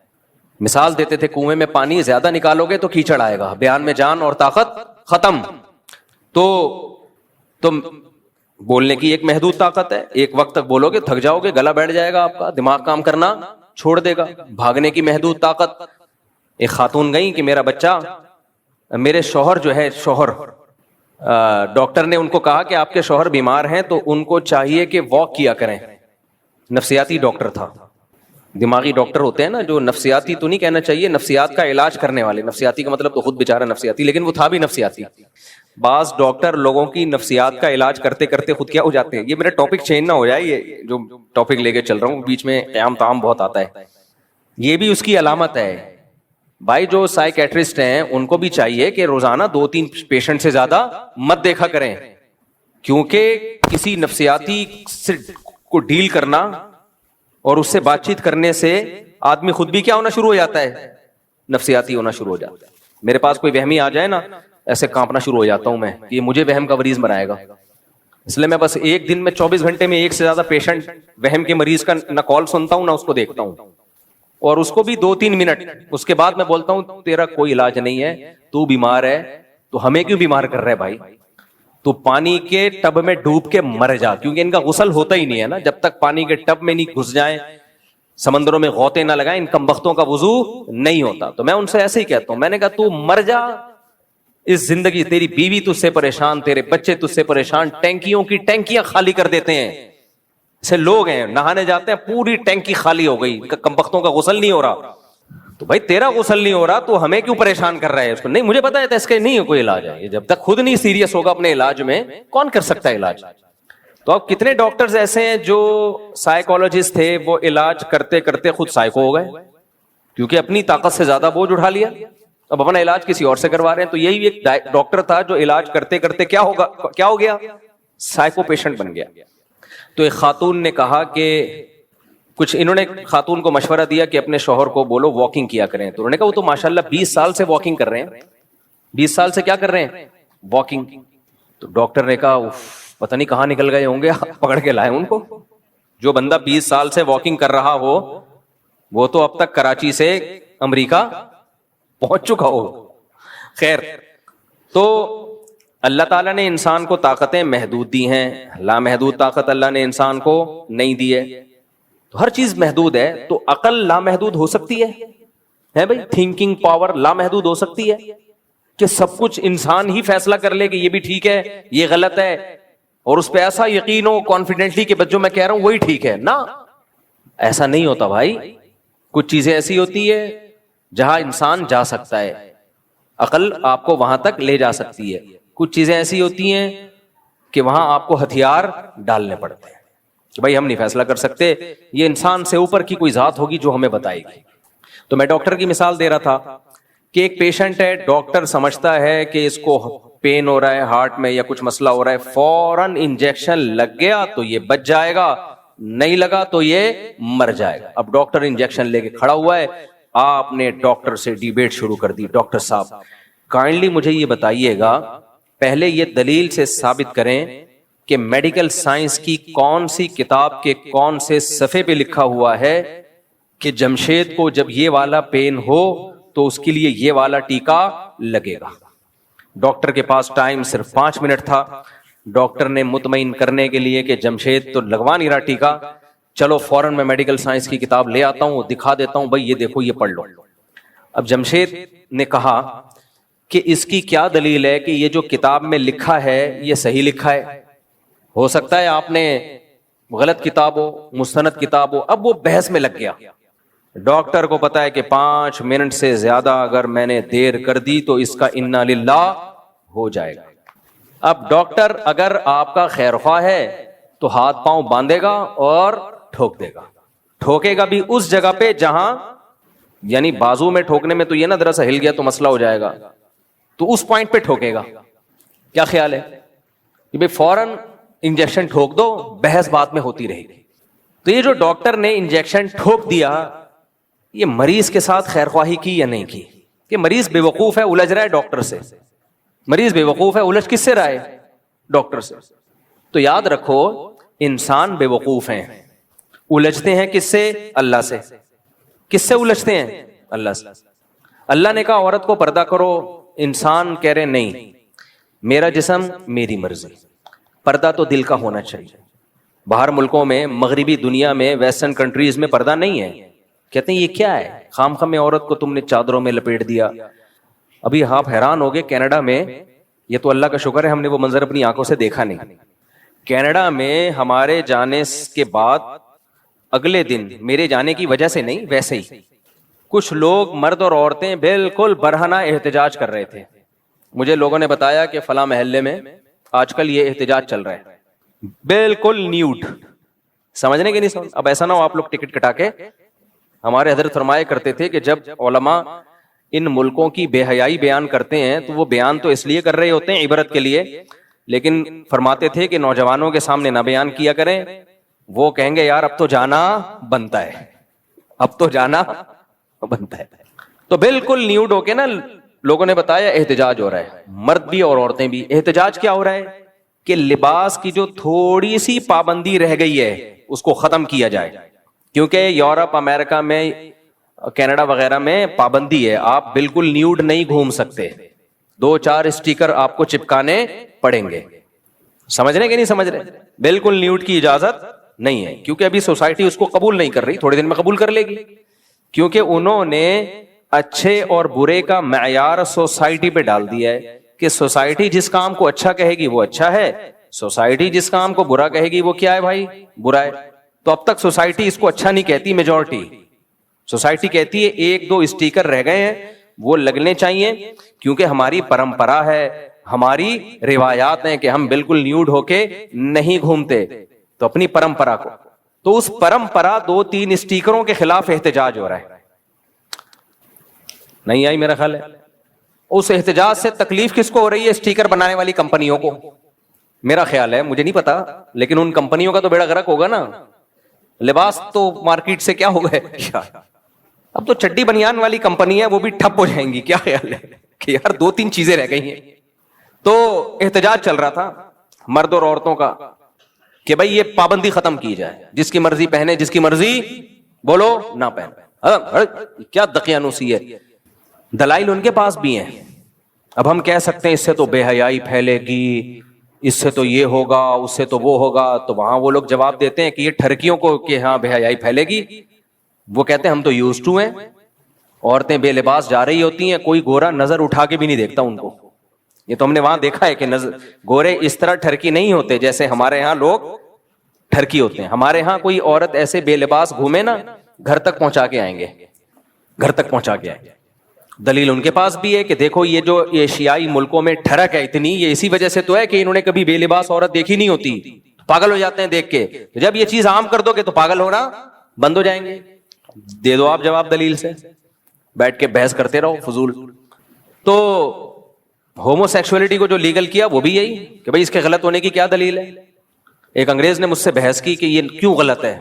S1: مثال دیتے تھے کنویں میں پانی زیادہ نکالو گے تو کیچڑ آئے گا، بیان میں جان اور طاقت ختم. تو تم بولنے کی ایک محدود طاقت ہے، ایک وقت تک بولو گے تھک جاؤ گے، گلا بیٹھ جائے گا آپ کا، دماغ کام کرنا چھوڑ دے گا. بھاگنے کی محدود طاقت. ایک خاتون گئی کہ میرا بچہ، میرے شوہر جو ہے ڈاکٹر نے ان کو کہا کہ آپ کے شوہر بیمار ہیں تو ان کو چاہیے کہ واک کیا کریں. نفسیاتی ڈاکٹر تھا، دماغی ڈاکٹر ہوتے ہیں نا، جو نفسیاتی تو نہیں کہنا چاہیے، نفسیات کا علاج کرنے والے. نفسیاتی کا مطلب تو خود بیچارہ نفسیاتی، لیکن وہ تھا بھی نفسیاتی. بعض ڈاکٹر لوگوں کی نفسیات کا علاج کرتے کرتے خود کیا ہو جاتے ہیں. یہ میرا ٹاپک چینج نہ ہو جائے، یہ جو ٹاپک لے کے چل رہا ہوں بیچ میں قیام تام بہت آتا ہے. یہ بھی اس کی علامت ہے بھائی. جو سائیکیٹرسٹ ہیں ان کو بھی چاہیے کہ روزانہ 2-3 پیشنٹ سے زیادہ مت دیکھا کریں، کیونکہ کسی نفسیاتی سے کو ڈیل کرنا اور اس سے بات چیت کرنے سے آدمی خود بھی کیا ہونا شروع ہو جاتا ہے؟ نفسیاتی ہونا شروع ہو جاتا ہے. میرے پاس کوئی وہمی آ جائے نا، ایسے کانپنا شروع ہو جاتا ہوں میں، یہ مجھے وہم کا مریض بنائے گا. اس لیے میں بس ایک دن میں 24 گھنٹے میں 1 سے زیادہ پیشنٹ وہم کے مریض کا نہ کال سنتا ہوں نہ اس کو دیکھتا ہوں، اور اس کو بھی 2-3 منٹ. اس کے بعد میں بولتا ہوں تیرا کوئی علاج نہیں ہے، تو بیمار ہے، تو ہمیں کیوں بیمار کر رہا ہے بھائی؟ تو پانی کے ٹب میں ڈوب کے مر جا، کیونکہ ان کا غسل ہوتا ہی نہیں ہے نا. جب تک پانی کے ٹب میں نہیں گھس جائیں، سمندروں میں غوطے نہ لگائیں، ان کمبختوں کا وضو نہیں ہوتا. تو میں ان سے ایسے ہی کہتا ہوں، میں نے کہا تو مر جا. اس زندگی تیری بیوی تجھ سے پریشان، تیرے بچے تجھ سے پریشان، ٹینکیوں کی ٹینکیاں خالی کر دیتے ہیں. ایسے لوگ ہیں نہانے جاتے ہیں پوری ٹینکی خالی ہو گئی، کمبختوں کا غسل نہیں ہو رہا. تو بھائی تیرا غسل نہیں ہو رہا تو ہمیں کیوں پریشان کر رہا ہے؟ اس کو نہیں، مجھے پتا ہے اس کا نہیں کوئی علاج ہے. یہ جب تک خود نہیں سیریس ہوگا اپنے علاج میں، کون کر سکتا ہے علاج؟ تو اب کتنے ڈاکٹرز ایسے ہیں جو سائیکالوجسٹ تھے، وہ علاج کرتے کرتے خود سائیکو ہو گئے، کیونکہ اپنی طاقت سے زیادہ بوجھ اٹھا لیا، اب اپنا علاج کسی اور سے کروا رہے ہیں. تو یہی ایک ڈاکٹر تھا جو علاج کرتے کرتے کیا ہو گیا؟ سائیکو پیشنٹ بن گیا. تو ایک خاتون نے کہا کہ انہوں نے خاتون کو مشورہ دیا کہ اپنے شوہر کو بولو واکنگ کیا کریں. تو انہوں نے کہا وہ تو ماشاءاللہ 20 سال سے واکنگ کر رہے ہیں. 20 سال سے کیا کر رہے ہیں؟ واکنگ. تو ڈاکٹر نے کہا پتہ نہیں کہاں نکل گئے ہوں گے، پکڑ کے لائے ان کو. جو بندہ 20 سال سے واکنگ کر رہا ہو وہ تو اب تک کراچی سے امریکہ پہنچ چکا ہو. خیر، تو اللہ تعالیٰ نے انسان کو طاقتیں محدود دی ہیں، لامحدود طاقت اللہ نے انسان کو نہیں دی ہے. تو ہر چیز محدود ہے، تو عقل لامحدود ہو سکتی ہے بھائی، تھنکنگ پاور لامحدود ہو سکتی ہے کہ سب کچھ انسان ہی فیصلہ کر لے کہ یہ بھی ٹھیک ہے یہ غلط ہے، اور اس پہ ایسا یقین ہو کانفیڈنٹلی کہ جو میں کہہ رہا ہوں وہی ٹھیک ہے. نہ، ایسا نہیں ہوتا بھائی. کچھ چیزیں ایسی ہوتی ہے جہاں انسان جا سکتا ہے، عقل آپ کو وہاں تک لے جا سکتی ہے. کچھ چیزیں ایسی ہوتی ہیں کہ وہاں آپ کو ہتھیار ڈالنے پڑتے ہیں کہ بھائی ہم نہیں فیصلہ کر سکتے، یہ انسان سے اوپر کی کوئی ذات ہوگی جو ہمیں بتائے گی. تو میں ڈاکٹر کی مثال دے رہا تھا کہ ایک پیشنٹ ہے، ڈاکٹر سمجھتا ہے کہ اس کو پین ہو رہا ہے ہارٹ میں یا کچھ مسئلہ ہو رہا ہے، فوراً انجیکشن لگ گیا تو یہ بچ جائے گا، نہیں لگا تو یہ مر جائے گا. اب ڈاکٹر انجیکشن لے کے کھڑا ہوا ہے، آپ نے ڈاکٹر سے ڈیبیٹ شروع کر دی. ڈاکٹر صاحب کائنڈلی مجھے یہ بتائیے گا، پہلے یہ دلیل سے ثابت کریں کہ میڈیکل سائنس کی کون سی کتاب کے کون سے صفحے پہ لکھا ہوا ہے کہ جمشید کو جب یہ والا پین ہو تو اس کے لیے یہ والا ٹیکا لگے گا. ڈاکٹر کے پاس ٹائم صرف 5 منٹ تھا. ڈاکٹر نے مطمئن کرنے کے لیے کہ جمشید تو لگوا نہیں رہا ٹیکا، چلو فوراً میں میڈیکل سائنس کی کتاب لے آتا ہوں، دکھا دیتا ہوں، بھائی یہ دیکھو یہ پڑھ لو. اب جمشید نے کہا کہ اس کی کیا دلیل ہے کہ یہ جو کتاب میں لکھا ہے یہ صحیح لکھا ہے؟ ہو سکتا ہے آپ نے غلط کتاب ہو، مستند کتاب ہو. اب وہ بحث میں لگ گیا. ڈاکٹر کو پتا ہے کہ 5 منٹ سے زیادہ اگر میں نے دیر کر دی تو اس کا انا للہ ہو جائے گا. اب ڈاکٹر اگر آپ کا خیر خواہ ہے تو ہاتھ پاؤں باندھے گا اور ٹھوک دے گا. ٹھوکے گا بھی اس جگہ پہ جہاں، یعنی بازو میں ٹھوکنے میں تو یہ نا ذرا سا ہل گیا تو مسئلہ ہو جائے گا، تو اس پوائنٹ پہ ٹھوکے گا. کیا خیال ہے کہ بھئی فوراً انجیکشن ٹھوک دو، بحث بات میں ہوتی رہے گی. تو یہ جو ڈاکٹر نے انجیکشن ٹھوک دیا، یہ مریض کے ساتھ خیر خواہی کی یا نہیں کی؟ کہ مریض بے وقوف ہے، الجھ رہا ہے ڈاکٹر سے. مریض بے وقوف ہے، الجھ کس سے رہا ہے؟ ڈاکٹر سے. تو یاد رکھو انسان بے وقوف ہیں، الجھتے ہیں کس سے؟ اللہ سے. کس سے الجھتے ہیں؟ اللہ سے. اللہ نے کہا عورت کو پردہ کرو، انسان کہہ رہے نہیں، میرا جسم میری مرضی. پردہ تو دل کا ہونا چاہیے. باہر ملکوں میں، مغربی دنیا میں، ویسٹرن کنٹریز میں پردہ نہیں ہے. کہتے ہیں یہ کیا ہے، خام خام میں عورت کو تم نے چادروں میں لپیٹ دیا. ابھی آپ حیران ہوگے، کینیڈا میں، یہ تو اللہ کا شکر ہے ہم نے وہ منظر اپنی آنکھوں سے دیکھا نہیں. کینیڈا میں ہمارے جانے کے بعد اگلے دن، میرے جانے کی وجہ سے نہیں ویسے ہی، کچھ لوگ مرد اور عورتیں بالکل برہنہ احتجاج کر رہے تھے. مجھے لوگوں نے بتایا کہ فلاں محلے میں آج کل یہ احتجاج چل رہا ہے، بالکل نیوڈ. سمجھنے کے نہیں سمجھ. اب ایسا نہ ہو آپ لوگ ٹکٹ کٹا کے، ہمارے حضرت فرمایا کرتے تھے کہ جب علماء ان ملکوں کی بے حیائی بیان کرتے ہیں تو وہ بیان تو اس لیے کر رہے ہوتے ہیں عبرت کے لیے، لیکن فرماتے تھے کہ نوجوانوں کے سامنے نہ بیان کیا کریں، وہ کہیں گے یار اب تو جانا بنتا ہے، اب تو جانا بنتا ہے. تو بالکل نیوڈ ہو کے نا لوگوں نے بتایا احتجاج ہو رہا ہے، مرد بھی اور عورتیں بھی. احتجاج کیا ہو رہا ہے کہ لباس کی جو تھوڑی سی پابندی رہ گئی ہے اس کو ختم کیا جائے. کیونکہ یورپ، امریکہ میں، کینیڈا وغیرہ میں پابندی ہے، آپ بالکل نیوڈ نہیں گھوم سکتے، 2-4 اسٹیکر آپ کو چپکانے پڑیں گے. سمجھ رہے کہ نہیں سمجھ رہے؟ بالکل نیوڈ کی اجازت نہیں ہے، کیونکہ ابھی سوسائٹی اس کو قبول نہیں کر رہی، تھوڑے دن میں قبول کر لے گی. کیونکہ انہوں نے اچھے اور برے کا معیار سوسائٹی پہ ڈال دیا ہے کہ سوسائٹی جس کام کو اچھا کہے گی وہ اچھا ہے، سوسائٹی جس کام کو برا کہے گی وہ کیا ہے بھائی؟ برا ہے. تو اب تک سوسائٹی اس کو اچھا نہیں کہتی، میجورٹی سوسائٹی کہتی ہے 1-2 اسٹیکر رہ گئے ہیں وہ لگنے چاہیے، کیونکہ ہماری پرمپرا ہے، ہماری روایات ہیں کہ ہم بالکل نیوڈ ہو کے نہیں گھومتے. تو اپنی پرمپرا کو، تو اس پرمپرا 2-3 اسٹیکروں کے خلاف احتجاج ہو رہا ہے. نہیں آئی میرا خیال ہے. اس احتجاج سے تکلیف کس کو ہو رہی ہے؟ اسٹیکر بنانے والی کمپنیوں کو. میرا خیال ہے، مجھے نہیں پتا، لیکن ان کمپنیوں کا تو بیڑا غرق ہوگا نا. لباس تو مارکیٹ سے کیا ہو گئے، اب تو چڈی بنیان والی کمپنی ہے وہ بھی ٹھپ ہو جائیں گی. کیا خیال ہے کہ یار 2-3 چیزیں رہ گئی ہیں. تو احتجاج چل رہا تھا مرد اور عورتوں کا کہ بھائی یہ پابندی ختم کی جائے، جس کی مرضی پہنے، جس کی مرضی بولو نہ پہنے. کیا دقیانوسی ہے. دلائل ان کے پاس بھی ہیں. اب ہم کہہ سکتے ہیں اس سے تو بے حیائی پھیلے گی, اس سے تو یہ ہوگا, اس سے تو وہ ہوگا, تو وہاں وہ لوگ جواب دیتے ہیں کہ یہ ٹھرکیوں کو کہ ہاں بے حیائی پھیلے گی. وہ کہتے ہیں ہم تو یوز ٹو ہیں, عورتیں بے لباس جا رہی ہوتی ہیں, کوئی گورا نظر اٹھا کے بھی نہیں دیکھتا ان کو. یہ تو ہم نے وہاں دیکھا ہے کہ گورے اس طرح ٹھرکی نہیں ہوتے جیسے ہمارے ہاں لوگ ٹھرکی ہوتے ہیں. ہمارے ہاں کوئی عورت ایسے بے لباس گھومے نا, گھر تک پہنچا کے آئیں گے, گھر تک پہنچا کے آئیں گے. دلیل ان کے پاس بھی ہے کہ دیکھو یہ جو ایشیائی ملکوں میں ٹھڑک ہے اتنی, یہ اسی وجہ سے تو ہے کہ انہوں نے کبھی بے لباس عورت دیکھی نہیں ہوتی, پاگل ہو جاتے ہیں دیکھ کے. جب یہ چیز عام کر دو گے تو پاگل ہونا بند ہو جائیں گے. دے دو آپ جواب دلیل سے, بیٹھ کے بحث کرتے رہو فضول. تو ہومو سیکسولیٹی کو جو لیگل کیا وہ بھی یہی کہ بھئی اس کے غلط ہونے کی کیا دلیل ہے. ایک انگریز نے مجھ سے بحث کی کہ یہ کیوں غلط ہے.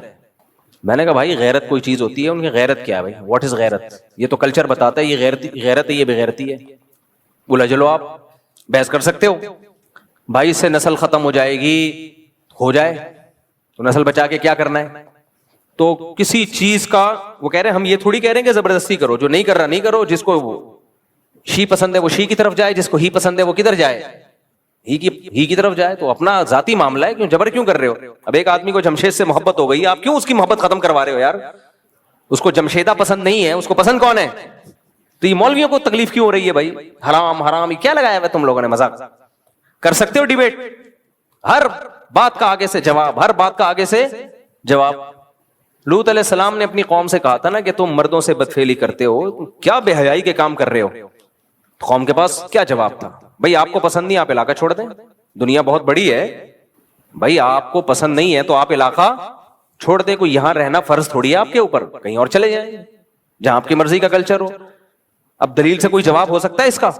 S1: میں نے کہا بھائی غیرت کوئی چیز ہوتی ہے, ان کی غیرت کیا ہے بھائی, واٹ از غیرت؟ یہ تو کلچر بتاتا ہے یہ غیرت ہے, یہ بغیرتی ہے. بولا چلو آپ بحث کر سکتے ہو, بھائی اس سے نسل ختم ہو جائے گی, ہو جائے تو نسل بچا کے کیا کرنا ہے. تو کسی چیز کا وہ کہہ رہے ہیں, ہم یہ تھوڑی کہہ رہے ہیں کہ زبردستی کرو, جو نہیں کر رہا نہیں کرو, جس کو شی پسند ہے وہ شی کی طرف جائے, جس کو ہی پسند ہے وہ کدھر جائے, ہی کی طرف جائے. تو اپنا ذاتی معاملہ ہے, کیوں جبر کیوں کر رہے ہو. اب ایک آدمی کو جمشید سے محبت ہو گئی, آپ کیوں اس کی محبت ختم کروا رہے ہو یار. اس کو جمشیدہ پسند نہیں ہے, اس کو پسند کون ہے. تو یہ مولویوں کو تکلیف کیوں ہو رہی ہے بھائی, حرام حرام یہ کیا لگایا ہوا تم لوگوں نے, مذاق کر سکتے ہو ڈیبیٹ, ہر بات کا آگے سے جواب, ہر بات کا آگے سے جواب. لوط علیہ السلام نے اپنی قوم سے کہا تھا نا کہ تم مردوں سے بدفعلی کرتے ہو, کیا بے حیائی کے کام کر رہے ہو. قوم کے پاس کیا جواب تھا, بھائی آپ کو پسند نہیں آپ علاقہ چھوڑ دیں, دنیا بہت بڑی ہے بھائی, آپ کو پسند نہیں ہے تو آپ علاقہ چھوڑ دیں, کوئی یہاں رہنا فرض تھوڑی ہے آپ کے اوپر, کہیں اور چلے جائیں جہاں آپ کی مرضی کا کلچر ہو. اب دلیل سے کوئی جواب ہو سکتا ہے اس کا؟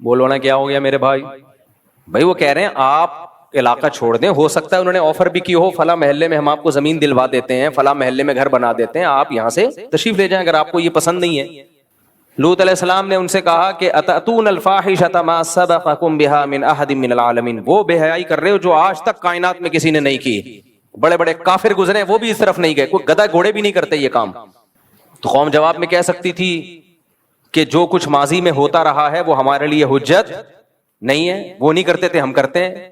S1: بولو نا کیا ہو گیا میرے بھائی. بھائی وہ کہہ رہے ہیں آپ علاقہ چھوڑ دیں, ہو سکتا ہے انہوں نے آفر بھی کی ہو, فلاں محلے میں ہم آپ کو زمین دلوا دیتے ہیں, فلاں محلے میں گھر بنا دیتے ہیں, آپ یہاں سے تشریف لے جائیں اگر آپ کو یہ پسند نہیں ہے. لوط علیہ السلام نے ان سے کہا کہ اتاتون الفاحشۃ ما سبقکم بها من احد من العالمین, وہ بے حیائی کر رہے ہو جو آج تک کائنات میں کسی نے نہیں کی. بڑے بڑے کافر گزرے وہ بھی اس طرف نہیں گئے, کوئی گدھا گھوڑے بھی نہیں کرتے یہ کام. تو قوم جواب میں کہہ سکتی تھی کہ جو کچھ ماضی میں ہوتا رہا ہے وہ ہمارے لیے حجت نہیں ہے, وہ نہیں کرتے تھے ہم کرتے ہیں.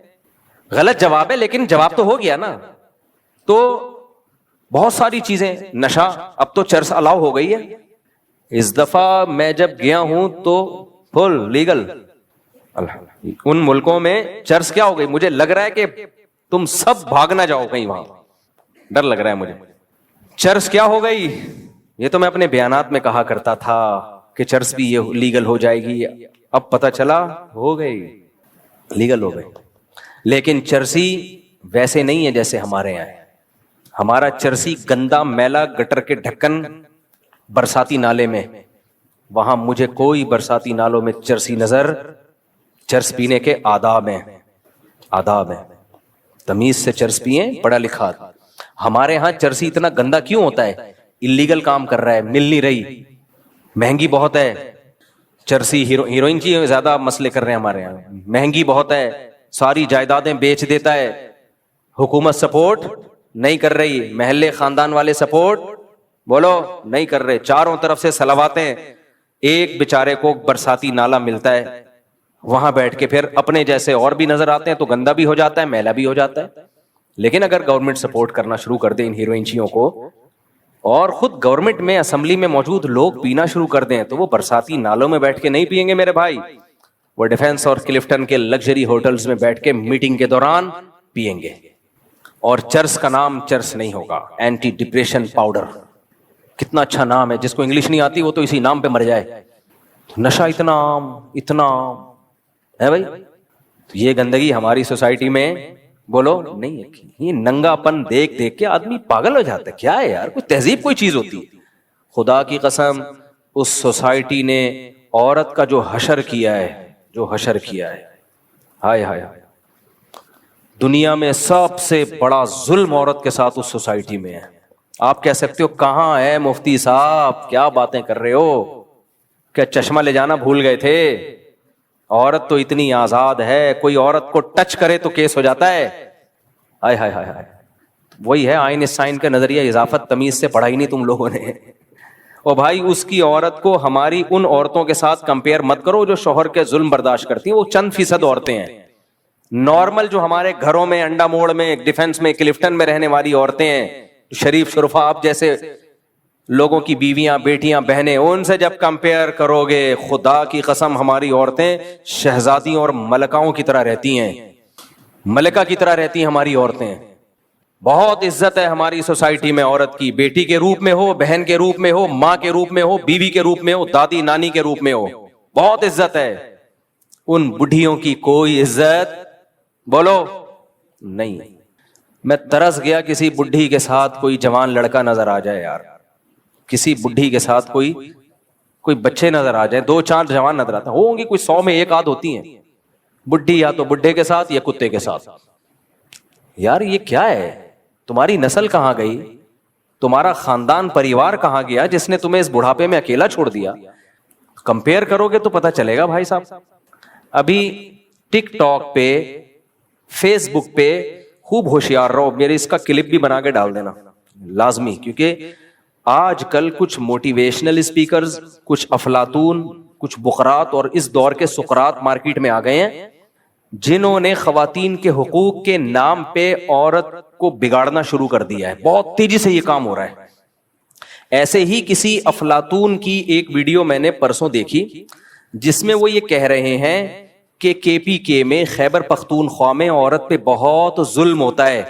S1: غلط جواب ہے لیکن جواب تو ہو گیا نا. تو بہت ساری چیزیں, نشہ اب تو چرس الاؤ ہو گئی ہے. اس دفعہ میں جب گیا ہوں تو فل لیگل, ان ملکوں میں چرس کیا ہو گئی, مجھے لگ رہا ہے کہ تم سب بھاگ نہ جاؤ کہیں, وہاں ڈر لگ رہا ہے مجھے. چرس کیا ہو گئی, یہ تو میں اپنے بیانات میں کہا کرتا تھا کہ چرس بھی یہ لیگل ہو جائے گی, اب پتہ چلا ہو گئی, لیگل ہو گئی. لیکن چرسی ویسے نہیں ہے جیسے ہمارے یہاں ہے. ہمارا چرسی گندا میلا گٹر کے ڈھکن برساتی نالے میں, وہاں مجھے کوئی برساتی نالوں میں چرسی نظر, چرس پینے کے آداب ہیں, آداب ہیں, تمیز سے چرس پیئیں, پڑھا لکھا. ہمارے ہاں چرسی اتنا گندا کیوں ہوتا ہے, اللیگل کام کر رہا ہے, مل نہیں رہی, مہنگی بہت ہے. چرسی ہیروئن کی زیادہ مسئلے کر رہے ہیں ہمارے یہاں, مہنگی بہت ہے, ساری جائیدادیں بیچ دیتا ہے, حکومت سپورٹ نہیں کر رہی, محلے خاندان والے سپورٹ بولو نہیں کر رہے, چاروں طرف سے صلواتیں. ایک بیچارے کو برساتی نالا ملتا ہے, وہاں بیٹھ کے پھر اپنے جیسے اور بھی نظر آتے ہیں تو گندا بھی ہو جاتا ہے, میلا بھی ہو جاتا ہے. لیکن اگر گورنمنٹ سپورٹ کرنا شروع کر دے ان ہیروئنچیوں کو, اور خود گورنمنٹ میں اسمبلی میں موجود لوگ پینا شروع کر دیں, تو وہ برساتی نالوں میں بیٹھ کے نہیں پیئیں گے میرے بھائی, وہ ڈیفنس اور کلفٹن کے لگژری ہوٹلز میں بیٹھ کے میٹنگ کے دوران پیئیں گے. اور چرس کا نام چرس نہیں ہوگا, اینٹی ڈپریشن پاؤڈر. کتنا اچھا نام ہے, جس کو انگلش نہیں آتی وہ تو اسی نام پہ مر جائے. نشہ اتنا عام ہے بھائی. یہ گندگی ہماری سوسائٹی میں بولو نہیں ہے. یہ ننگا پن دیکھ دیکھ کے آدمی پاگل ہو جاتا ہے. کیا ہے یار, کوئی تہذیب کوئی چیز ہوتی ہے. خدا کی قسم اس سوسائٹی نے عورت کا جو حشر کیا ہے, ہائے ہائے, دنیا میں سب سے بڑا ظلم عورت کے ساتھ اس سوسائٹی میں ہے. آپ کہہ سکتے ہو کہاں ہے مفتی صاحب, کیا باتیں کر رہے ہو, کیا چشمہ لے جانا بھول گئے تھے؟ عورت تو اتنی آزاد ہے, کوئی عورت کو ٹچ کرے تو کیس ہو جاتا ہے. ہائے ہائے ہائے ہائے. وہی ہے آئنسٹائن کا نظریہ اضافت تمیز سے پڑھا ہی نہیں تم لوگوں نے. اور بھائی اس کی عورت کو ہماری ان عورتوں کے ساتھ کمپیئر مت کرو جو شوہر کے ظلم برداشت کرتی ہیں. وہ چند فیصد عورتیں ہیں. نارمل جو ہمارے گھروں میں انڈا موڑ میں ڈیفنس میں کلفٹن میں رہنے والی عورتیں ہیں, شریف شرفا آپ جیسے لوگوں کی بیویاں بیٹیاں بہنیں, ان سے جب کمپیئر کرو گے خدا کی قسم ہماری عورتیں شہزادیوں اور ملکاؤں کی طرح رہتی ہیں, ملکہ کی طرح رہتی ہیں ہماری عورتیں. بہت عزت ہے ہماری سوسائٹی میں عورت کی, بیٹی کے روپ میں ہو, بہن کے روپ میں ہو, ماں کے روپ میں ہو, بیوی کے روپ میں ہو, دادی نانی کے روپ میں ہو, بہت عزت ہے. ان بڈھیوں کی کوئی عزت بولو نہیں. میں ترس گیا کسی بڈھی کے ساتھ کوئی جوان لڑکا نظر آ جائے یار, کسی بڈھی کے ساتھ کوئی بچے نظر آ جائے, 2-4 جوان نظر آتے ہوں گی, کوئی 100 میں 1 آدھ ہوتی ہیں بڈھی, یا تو بڈھے کے ساتھ یا کتے کے ساتھ. یار یہ کیا ہے, تمہاری نسل کہاں گئی, تمہارا خاندان پریوار کہاں گیا جس نے تمہیں اس بڑھاپے میں اکیلا چھوڑ دیا؟ کمپیئر کرو گے تو پتہ چلے گا بھائی صاحب. ابھی ٹک ٹاک پہ فیس بک پہ خوب ہوشیار رہو, میرے اس کا کلپ بھی بنا کے ڈال دینا لازمی, کیونکہ آج کل کچھ موٹیویشنل اسپیکرز, کچھ افلاطون, کچھ بقرات اور اس دور کے سقراط مارکیٹ میں آ گئے ہیں جنہوں نے خواتین کے حقوق کے نام پہ عورت کو بگاڑنا شروع کر دیا ہے. بہت تیزی سے یہ کام ہو رہا ہے. ایسے ہی کسی افلاطون کی ایک ویڈیو میں نے پرسوں دیکھی جس میں وہ یہ کہہ رہے ہیں کہ KPK میں خیبر پختونخوا میں عورت پہ بہت ظلم ہوتا ہے,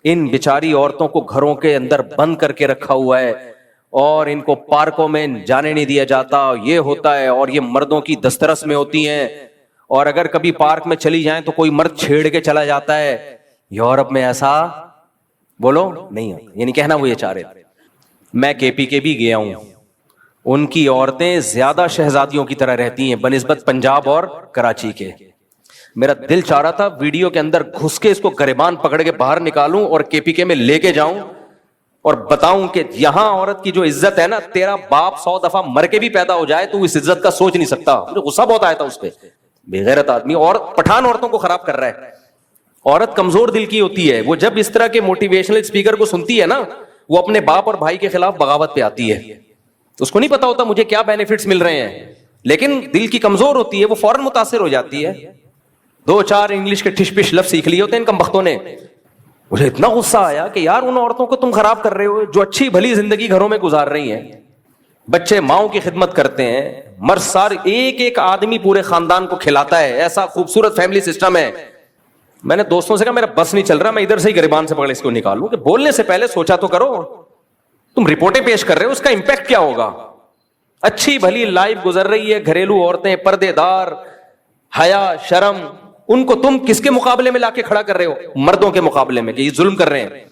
S1: ان بیچاری عورتوں کو گھروں کے اندر بند کر کے رکھا ہوا ہے اور ان کو پارکوں میں جانے نہیں دیا جاتا, یہ ہوتا ہے, اور یہ مردوں کی دسترس میں ہوتی ہیں, اور اگر کبھی پارک میں چلی جائیں تو کوئی مرد چھیڑ کے چلا جاتا ہے. یورپ میں ایسا بولو نہیں ہوتا, یعنی کہنا وہ یہ چاہ رہے تھے. میں KPK بھی گیا ہوں, ان کی عورتیں زیادہ شہزادیوں کی طرح رہتی ہیں بنسبت پنجاب اور کراچی کے. میرا دل چاہ رہا تھا ویڈیو کے اندر گھس کے اس کو گریبان پکڑ کے باہر نکالوں اور KPK میں لے کے جاؤں اور بتاؤں کہ یہاں عورت کی جو عزت ہے نا, تیرا باپ 100 دفعہ مر کے بھی پیدا ہو جائے تو اس عزت کا سوچ نہیں سکتا. مجھے غصہ بہت آیا تھا اس پہ, بے غیرت آدمی, اور پٹھان عورتوں کو خراب کر رہا ہے. عورت کمزور دل کی ہوتی ہے, وہ جب اس طرح کے موٹیویشنل اسپیکر کو سنتی ہے نا, وہ اپنے باپ اور بھائی کے خلاف بغاوت پہ آتی ہے. اس کو نہیں پتا ہوتا مجھے کیا بینیفٹس مل رہے ہیں, لیکن دل کی کمزور ہوتی ہے, وہ فوراً متاثر ہو جاتی ہے. 2-4 انگلش کے ٹھش پش لفظ سیکھ لیے ہوتے ہیں ان کمبختوں نے. مجھے اتنا غصہ آیا کہ یار ان عورتوں کو تم خراب کر رہے ہو جو اچھی بھلی زندگی گھروں میں گزار رہی ہیں, بچے ماؤں کی خدمت کرتے ہیں, مرد سار ایک آدمی پورے خاندان کو کھلاتا ہے, ایسا خوبصورت فیملی سسٹم ہے. میں نے دوستوں سے کہا میرا بس نہیں چل رہا, میں ادھر سے ہی گریبان سے پکڑ اس کو نکالوں, کہ بولنے سے پہلے سوچا تو کرو. تم رپورٹیں پیش کر رہے ہو, اس کا امپیکٹ کیا ہوگا؟ اچھی بھلی لائف گزر رہی ہے, گھریلو عورتیں, پردے دار, حیا شرم, ان کو تم کس کے مقابلے میں لا کے کھڑا کر رہے ہو؟ مردوں کے مقابلے میں, کہ یہ ظلم کر رہے ہیں.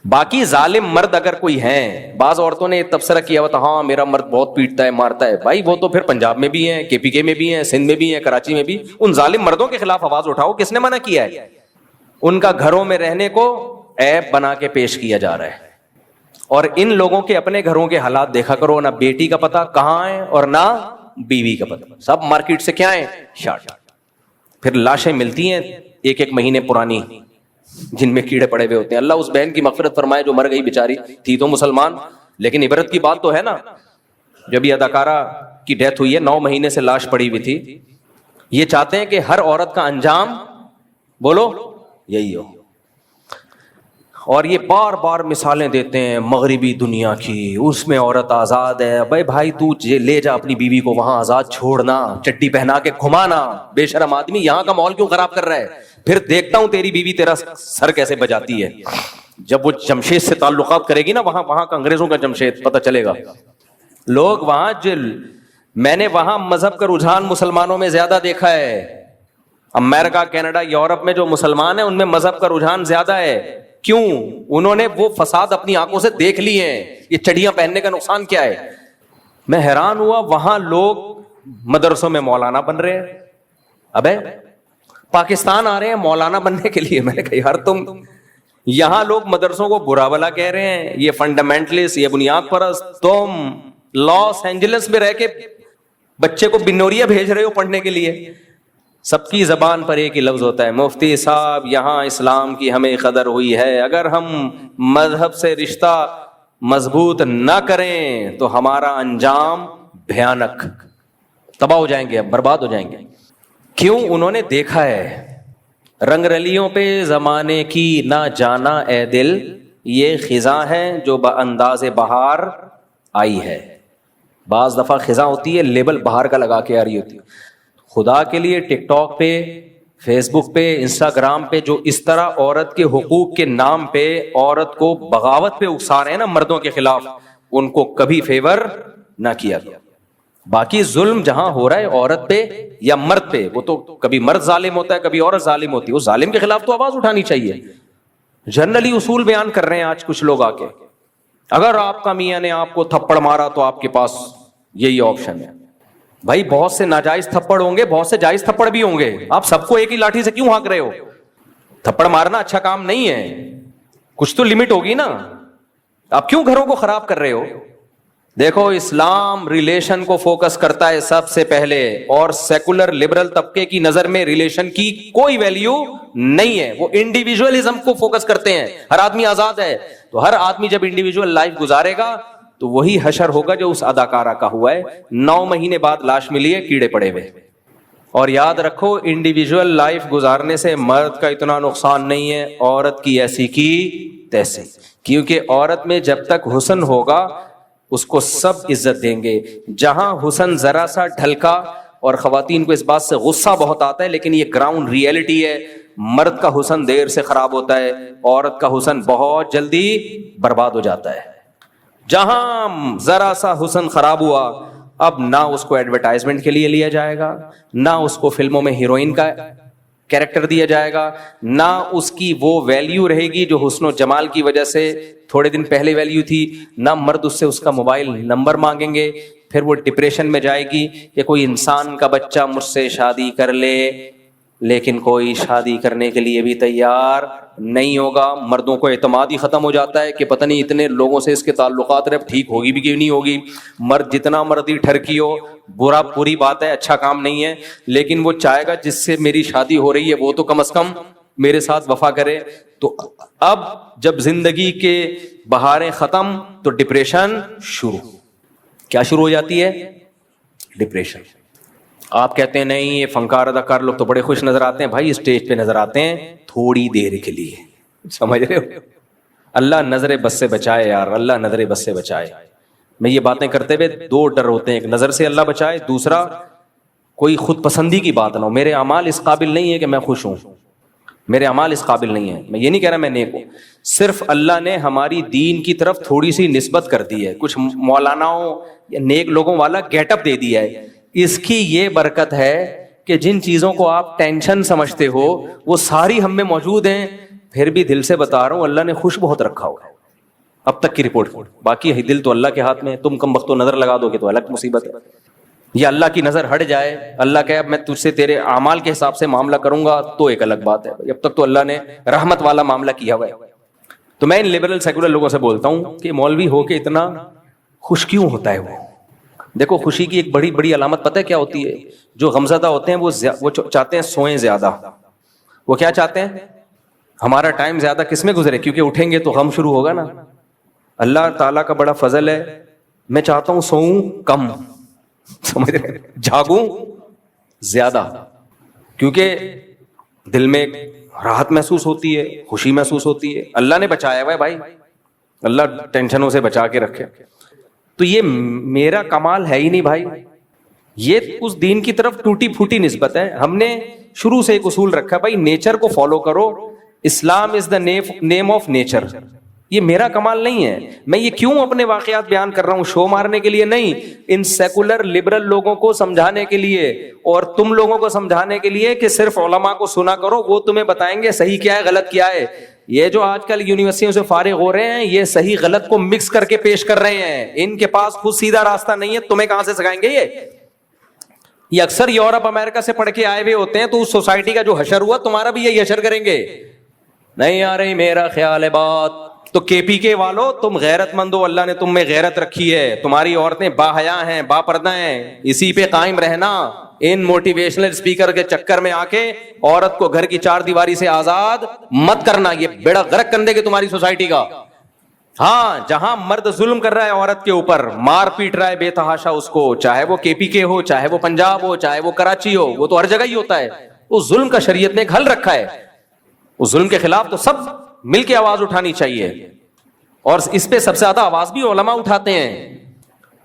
S1: باقی ظالم مرد اگر کوئی ہیں, بعض عورتوں نے تبصرہ کیا ہوا تھا, ہاں میرا مرد بہت پیٹتا ہے مارتا ہے. بھائی وہ تو پھر پنجاب میں بھی ہیں, KPK میں بھی ہیں, سندھ میں بھی ہیں, کراچی میں بھی. ان ظالم مردوں کے خلاف آواز اٹھاؤ, کس نے منع کیا ہے؟ ان کا گھروں میں رہنے کو عیب بنا کے پیش کیا جا رہا ہے. اور ان لوگوں کے اپنے گھروں کے حالات دیکھا کرو, نہ بیٹی کا پتہ کہاں ہے اور نہ بیوی کا پتہ, سب مارکیٹ سے کیا ہے شارٹ. پھر لاشیں ملتی ہیں 1 مہینے پرانی جن میں کیڑے پڑے ہوئے ہوتے ہیں. اللہ اس بہن کی مغفرت فرمائے جو مر گئی بیچاری, تھی تو مسلمان, لیکن عبرت کی بات تو ہے نا. جب یہ اداکارہ کی ڈیتھ ہوئی ہے 9 مہینے سے لاش پڑی ہوئی تھی. یہ چاہتے ہیں کہ ہر عورت کا انجام بولو یہی ہو, اور یہ بار بار مثالیں دیتے ہیں مغربی دنیا کی, اس میں عورت آزاد ہے. بھائی تو لے جا اپنی بیوی کو وہاں آزاد چھوڑنا, چڈی پہنا کے گھمانا. بے شرم آدمی, یہاں کا ماحول کیوں خراب کر رہا ہے؟ پھر دیکھتا ہوں تیری بیوی تیرا سر کیسے بجاتی ہے. جب وہ جمشید سے تعلقات کرے گی نا, وہاں کا انگریزوں کا جمشید پتہ چلے گا. لوگ وہاں میں نے وہاں مذہب کا رجحان مسلمانوں میں زیادہ دیکھا ہے. امریکہ, کینیڈا, یورپ میں جو مسلمان ہیں ان میں مذہب کا رجحان زیادہ ہے. کیوں؟ انہوں نے وہ فساد اپنی آنکھوں سے دیکھ لیے ہیں. یہ چڑیاں پہننے کا نقصان کیا ہے؟ میں حیران ہوا, وہاں لوگ مدرسوں میں مولانا بن رہے ہیں. ابے پاکستان آ رہے ہیں مولانا بننے کے لیے. میں نے کہا یار تم, یہاں لوگ مدرسوں کو برا بلا کہہ رہے ہیں, یہ فنڈامنٹلسٹ, یہ بنیاد پرست. تم لاس اینجلس میں رہ کے بچے کو بنوریا بھیج رہے ہو پڑھنے کے لیے. سب کی زبان پر ایک ہی لفظ ہوتا ہے، مفتی صاحب یہاں اسلام کی ہمیں قدر ہوئی ہے، اگر ہم مذہب سے رشتہ مضبوط نہ کریں تو ہمارا انجام بھیانک، تباہ ہو جائیں گے، اب برباد ہو جائیں گے۔ کیوں؟ انہوں نے دیکھا ہے رنگ رلیوں پہ زمانے کی نہ جانا اے دل، یہ خزاں ہے جو بانداز بہار آئی ہے۔ بعض دفعہ خزاں ہوتی ہے لیبل بہار کا لگا کے آ رہی ہوتی ہے۔ خدا کے لیے ٹک ٹاک پہ، فیس بک پہ، انسٹاگرام پہ جو اس طرح عورت کے حقوق کے نام پہ عورت کو بغاوت پہ اکسا رہے ہیں نا مردوں کے خلاف، ان کو کبھی فیور نہ کیا گیا۔ باقی ظلم جہاں ہو رہا ہے عورت پہ یا مرد پہ، وہ تو کبھی مرد ظالم ہوتا ہے کبھی عورت ظالم ہوتی ہے، اس ظالم کے خلاف تو آواز اٹھانی چاہیے۔ جنرلی اصول بیان کر رہے ہیں آج کچھ لوگ آ کے، اگر آپ کا میاں نے آپ کو تھپڑ مارا تو آپ کے پاس یہی آپشن ہے۔ بھائی بہت سے ناجائز تھپڑ ہوں گے، بہت سے جائز تھپڑ بھی ہوں گے، آپ سب کو ایک ہی لاٹھی سے کیوں ہانک رہے ہو؟ تھپڑ مارنا اچھا کام نہیں ہے، کچھ تو لمٹ ہوگی نا، آپ کیوں گھروں کو خراب کر رہے ہو؟ دیکھو اسلام ریلیشن کو فوکس کرتا ہے سب سے پہلے، اور سیکولر لبرل طبقے کی نظر میں ریلیشن کی کوئی ویلیو نہیں ہے، وہ انڈیویجولزم کو فوکس کرتے ہیں۔ ہر آدمی آزاد ہے، تو ہر آدمی جب انڈیویجول لائف گزارے گا تو وہی حشر ہوگا جو اس اداکارہ کا ہوا ہے، 9 مہینے بعد لاش ملی ہے کیڑے پڑے ہوئے۔ اور یاد رکھو انڈیویجول لائف گزارنے سے مرد کا اتنا نقصان نہیں ہے، عورت کی ایسی کی تیسی، کیونکہ عورت میں جب تک حسن ہوگا اس کو سب عزت دیں گے۔ جہاں حسن ذرا سا ڈھلکا، اور خواتین کو اس بات سے غصہ بہت آتا ہے لیکن یہ گراؤنڈ ریئلٹی ہے، مرد کا حسن دیر سے خراب ہوتا ہے، عورت کا حسن بہت جلدی برباد ہو جاتا ہے۔ جہاں ذرا سا حسن خراب ہوا، اب نہ اس کو ایڈورٹائزمنٹ کے لیے لیا جائے گا، نہ اس کو فلموں میں ہیروئن کا کیریکٹر دیا جائے گا، نہ اس کی وہ ویلیو رہے گی جو حسن و جمال کی وجہ سے تھوڑے دن پہلے ویلیو تھی، نہ مرد اس سے اس کا موبائل نمبر مانگیں گے، پھر وہ ڈپریشن میں جائے گی کہ کوئی انسان کا بچہ مجھ سے شادی کر لے، لیکن کوئی شادی کرنے کے لیے بھی تیار نہیں ہوگا۔ مردوں کو اعتماد ہی ختم ہو جاتا ہے کہ پتہ نہیں اتنے لوگوں سے اس کے تعلقات رہے، ٹھیک ہوگی بھی کہ نہیں ہوگی۔ مرد جتنا مرضی ٹھرکی ہو، بری بات ہے، اچھا کام نہیں ہے، لیکن وہ چاہے گا جس سے میری شادی ہو رہی ہے وہ تو کم از کم میرے ساتھ وفا کرے۔ تو اب جب زندگی کے بہاریں ختم تو ڈپریشن شروع، کیا شروع ہو جاتی ہے؟ ڈپریشن۔ آپ کہتے ہیں نہیں یہ فنکار اداکار لوگ تو بڑے خوش نظر آتے ہیں، بھائی اسٹیج پہ نظر آتے ہیں تھوڑی دیر کے لیے، سمجھ رہے ہو؟ اللہ نظر بس سے بچائے یار، اللہ نظر بس سے بچائے۔ میں یہ باتیں کرتے ہوئے 2 ڈر ہوتے ہیں، ایک نظر سے اللہ بچائے، دوسرا کوئی خود پسندی کی بات نہ ہو، میرے اعمال اس قابل نہیں ہے کہ میں خوش ہوں، میرے اعمال اس قابل نہیں ہے۔ میں یہ نہیں کہہ رہا میں نیک ہوں، صرف اللہ نے ہماری دین کی طرف تھوڑی سی نسبت کر دی ہے، کچھ مولاناؤں یا نیک لوگوں والا گیٹ اپ دے دیا ہے۔ اس کی یہ برکت ہے کہ جن چیزوں کو آپ ٹینشن سمجھتے ہو وہ ساری ہم میں موجود ہیں، پھر بھی دل سے بتا رہا ہوں اللہ نے خوش بہت رکھا ہوا ہے، اب تک کی رپورٹ۔ باقی دل تو اللہ کے ہاتھ میں ہے، تم کم وقت نظر لگا دو گے تو الگ مصیبت ہے، یا اللہ کی نظر ہٹ جائے، اللہ کہ اب میں تجھ سے تیرے اعمال کے حساب سے معاملہ کروں گا تو ایک الگ بات ہے، اب تک تو اللہ نے رحمت والا معاملہ کیا ہوا ہے۔ تو میں ان لبرل سیکولر لوگوں سے بولتا ہوں کہ مولوی ہو کے اتنا خوش کیوں ہوتا ہے وہ؟ دیکھو خوشی کی ایک بڑی بڑی علامت پتہ ہے کیا ہوتی ہے؟ جو غمزدہ ہوتے ہیں وہ چاہتے ہیں سوئیں زیادہ، وہ کیا چاہتے ہیں؟ ہمارا ٹائم زیادہ کس میں گزرے، کیونکہ اٹھیں گے تو غم شروع ہوگا نا۔ اللہ تعالیٰ کا بڑا فضل ہے، میں چاہتا ہوں سوؤں کم، سمجھ رہے، جاگوں زیادہ، کیونکہ دل میں راحت محسوس ہوتی ہے، خوشی محسوس ہوتی ہے۔ اللہ نے بچایا ہوا ہے بھائی، اللہ ٹینشنوں سے بچا کے رکھے۔ تو یہ میرا کمال ہے ہی نہیں بھائی، یہ اس دین کی طرف ٹوٹی پھوٹی نسبت ہے۔ ہم نے شروع سے ایک اصول رکھا بھائی نیچر کو فالو کرو، اسلام از دا نیم آف نیچر۔ یہ میرا کمال نہیں ہے، میں یہ کیوں اپنے واقعات بیان کر رہا ہوں؟ شو مارنے کے لیے نہیں، ان سیکولر لبرل لوگوں کو سمجھانے کے لیے، اور تم لوگوں کو سمجھانے کے لیے کہ صرف علماء کو سنا کرو، وہ تمہیں بتائیں گے صحیح کیا ہے غلط کیا ہے۔ یہ جو آج کل یونیورسٹیوں سے فارغ ہو رہے ہیں یہ صحیح غلط کو مکس کر کے پیش کر رہے ہیں، ان کے پاس خود سیدھا راستہ نہیں ہے، تمہیں کہاں سے سکھائیں گے؟ یہ اکثر یورپ امریکہ سے پڑھ کے آئے ہوئے ہوتے ہیں، تو اس سوسائٹی کا جو حشر ہوا تمہارا بھی یہی حشر کریں گے۔ نہیں آ رہی میرا خیال ہے بات، تو کے پی کے والو تم غیرت مند ہو، اللہ نے تم میں غیرت رکھی ہے، تمہاری عورتیں با حیا ہیں، با پردہ ہیں، اسی پہ قائم رہنا، ان موٹیویشنل اسپیکر کے چکر میں آ کے عورت کو گھر کی چار دیواری سے آزاد مت کرنا, یہ بیڑا غرق کر دے گی تمہاری سوسائٹی کا. ہاں, جہاں مرد ظلم کر رہا ہے عورت کے اوپر, مار پیٹ رہا ہے بے تحاشا اس کو, چاہے وہ کے پی کے ہو, چاہے وہ پنجاب ہو, چاہے وہ کراچی ہو, وہ تو ہر جگہ ہی ہوتا ہے. اس ظلم کا شریعت نے ایک حل رکھا ہے. اس ظلم کے خلاف تو سب مل کے آواز اٹھانی چاہیے, اور اس پہ سب سے زیادہ آواز بھی علماء اٹھاتے ہیں.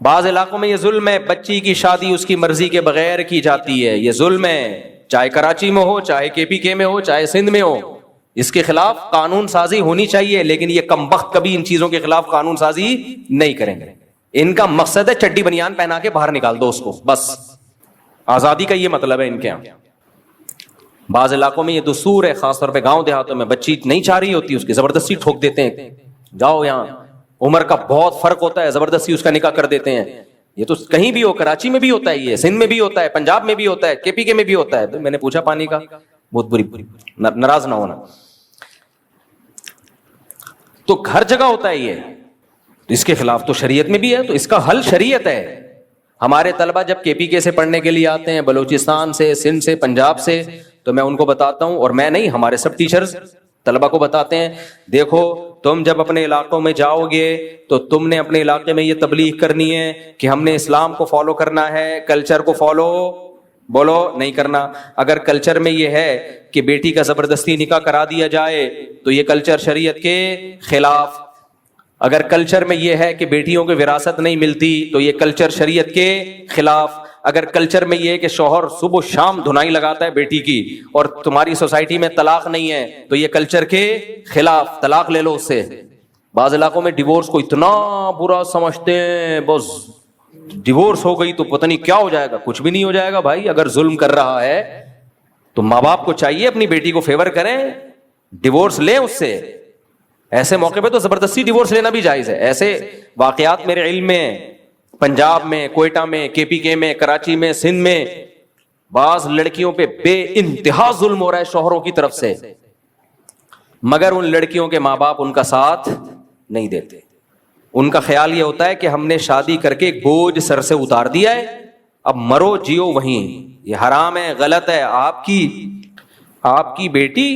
S1: بعض علاقوں میں یہ ظلم ہے, بچی کی شادی اس کی مرضی کے بغیر کی جاتی ہے, یہ ظلم ہے, چاہے کراچی میں ہو, چاہے کے پی کے میں ہو, چاہے سندھ میں ہو. اس کے خلاف قانون سازی ہونی چاہیے, لیکن یہ کم بخت کبھی ان چیزوں کے خلاف قانون سازی نہیں کریں گے. ان کا مقصد ہے چڈی بنیان پہنا کے باہر نکال دو اس کو, بس آزادی کا یہ مطلب ہے ان کے یہاں. بعض علاقوں میں یہ دستور ہے, خاص طور پہ گاؤں دیہاتوں میں, بچی نہیں چاہ رہی ہوتی, اس کی زبردستی ٹھوک دیتے ہیں, جاؤ یہاں. عمر کا بہت فرق ہوتا ہے, زبردستی اس کا نکاح کر دیتے ہیں. یہ تو کہیں بھی ہو, کراچی میں بھی ہوتا ہے, یہ سندھ میں بھی ہوتا ہے, پنجاب میں بھی ہوتا ہے, کے پی کے میں بھی ہوتا ہے. تو میں نے پوچھا پانی کا, بہت بری, ناراض نہ ہونا, تو ہر جگہ ہوتا ہے یہ. اس کے خلاف تو شریعت میں بھی ہے, تو اس کا حل شریعت ہے. ہمارے طلبہ جب کے پی کے سے پڑھنے کے لیے آتے ہیں, بلوچستان سے, سندھ سے, پنجاب سے, تو میں ان کو بتاتا ہوں, اور میں نہیں, ہمارے سب ٹیچرز طلبہ کو بتاتے ہیں, دیکھو تم جب اپنے علاقوں میں جاؤ گے تو تم نے اپنے علاقے میں یہ تبلیغ کرنی ہے کہ ہم نے اسلام کو فالو کرنا ہے, کلچر کو فالو بولو نہیں کرنا. اگر کلچر میں یہ ہے کہ بیٹی کا زبردستی نکاح کرا دیا جائے تو یہ کلچر شریعت کے خلاف. اگر کلچر میں یہ ہے کہ بیٹیوں کو وراثت نہیں ملتی تو یہ کلچر شریعت کے خلاف. اگر کلچر میں یہ ہے کہ شوہر صبح شام دھنائی لگاتا ہے بیٹی کی اور تمہاری سوسائٹی میں طلاق نہیں ہے تو یہ کلچر کے خلاف, طلاق لے لو اس سے. بعض علاقوں میں ڈیورس کو اتنا برا سمجھتے ہیں, بس ڈیورس ہو گئی تو پتہ نہیں کیا ہو جائے گا. کچھ بھی نہیں ہو جائے گا بھائی. اگر ظلم کر رہا ہے تو ماں باپ کو چاہیے اپنی بیٹی کو فیور کریں, ڈیورس لیں اس سے. ایسے موقع پہ تو زبردستی ڈیورس لینا بھی جائز ہے. ایسے واقعات میرے علم میں پنجاب میں, کوئٹہ میں, کے پی کے میں, کراچی میں, سندھ میں بعض لڑکیوں پہ بے انتہا ظلم ہو رہا ہے شوہروں کی طرف سے, مگر ان لڑکیوں کے ماں باپ ان کا ساتھ نہیں دیتے. ان کا خیال یہ ہوتا ہے کہ ہم نے شادی کر کے بوجھ سر سے اتار دیا ہے, اب مرو جیو وہیں. یہ حرام ہے, غلط ہے. آپ کی بیٹی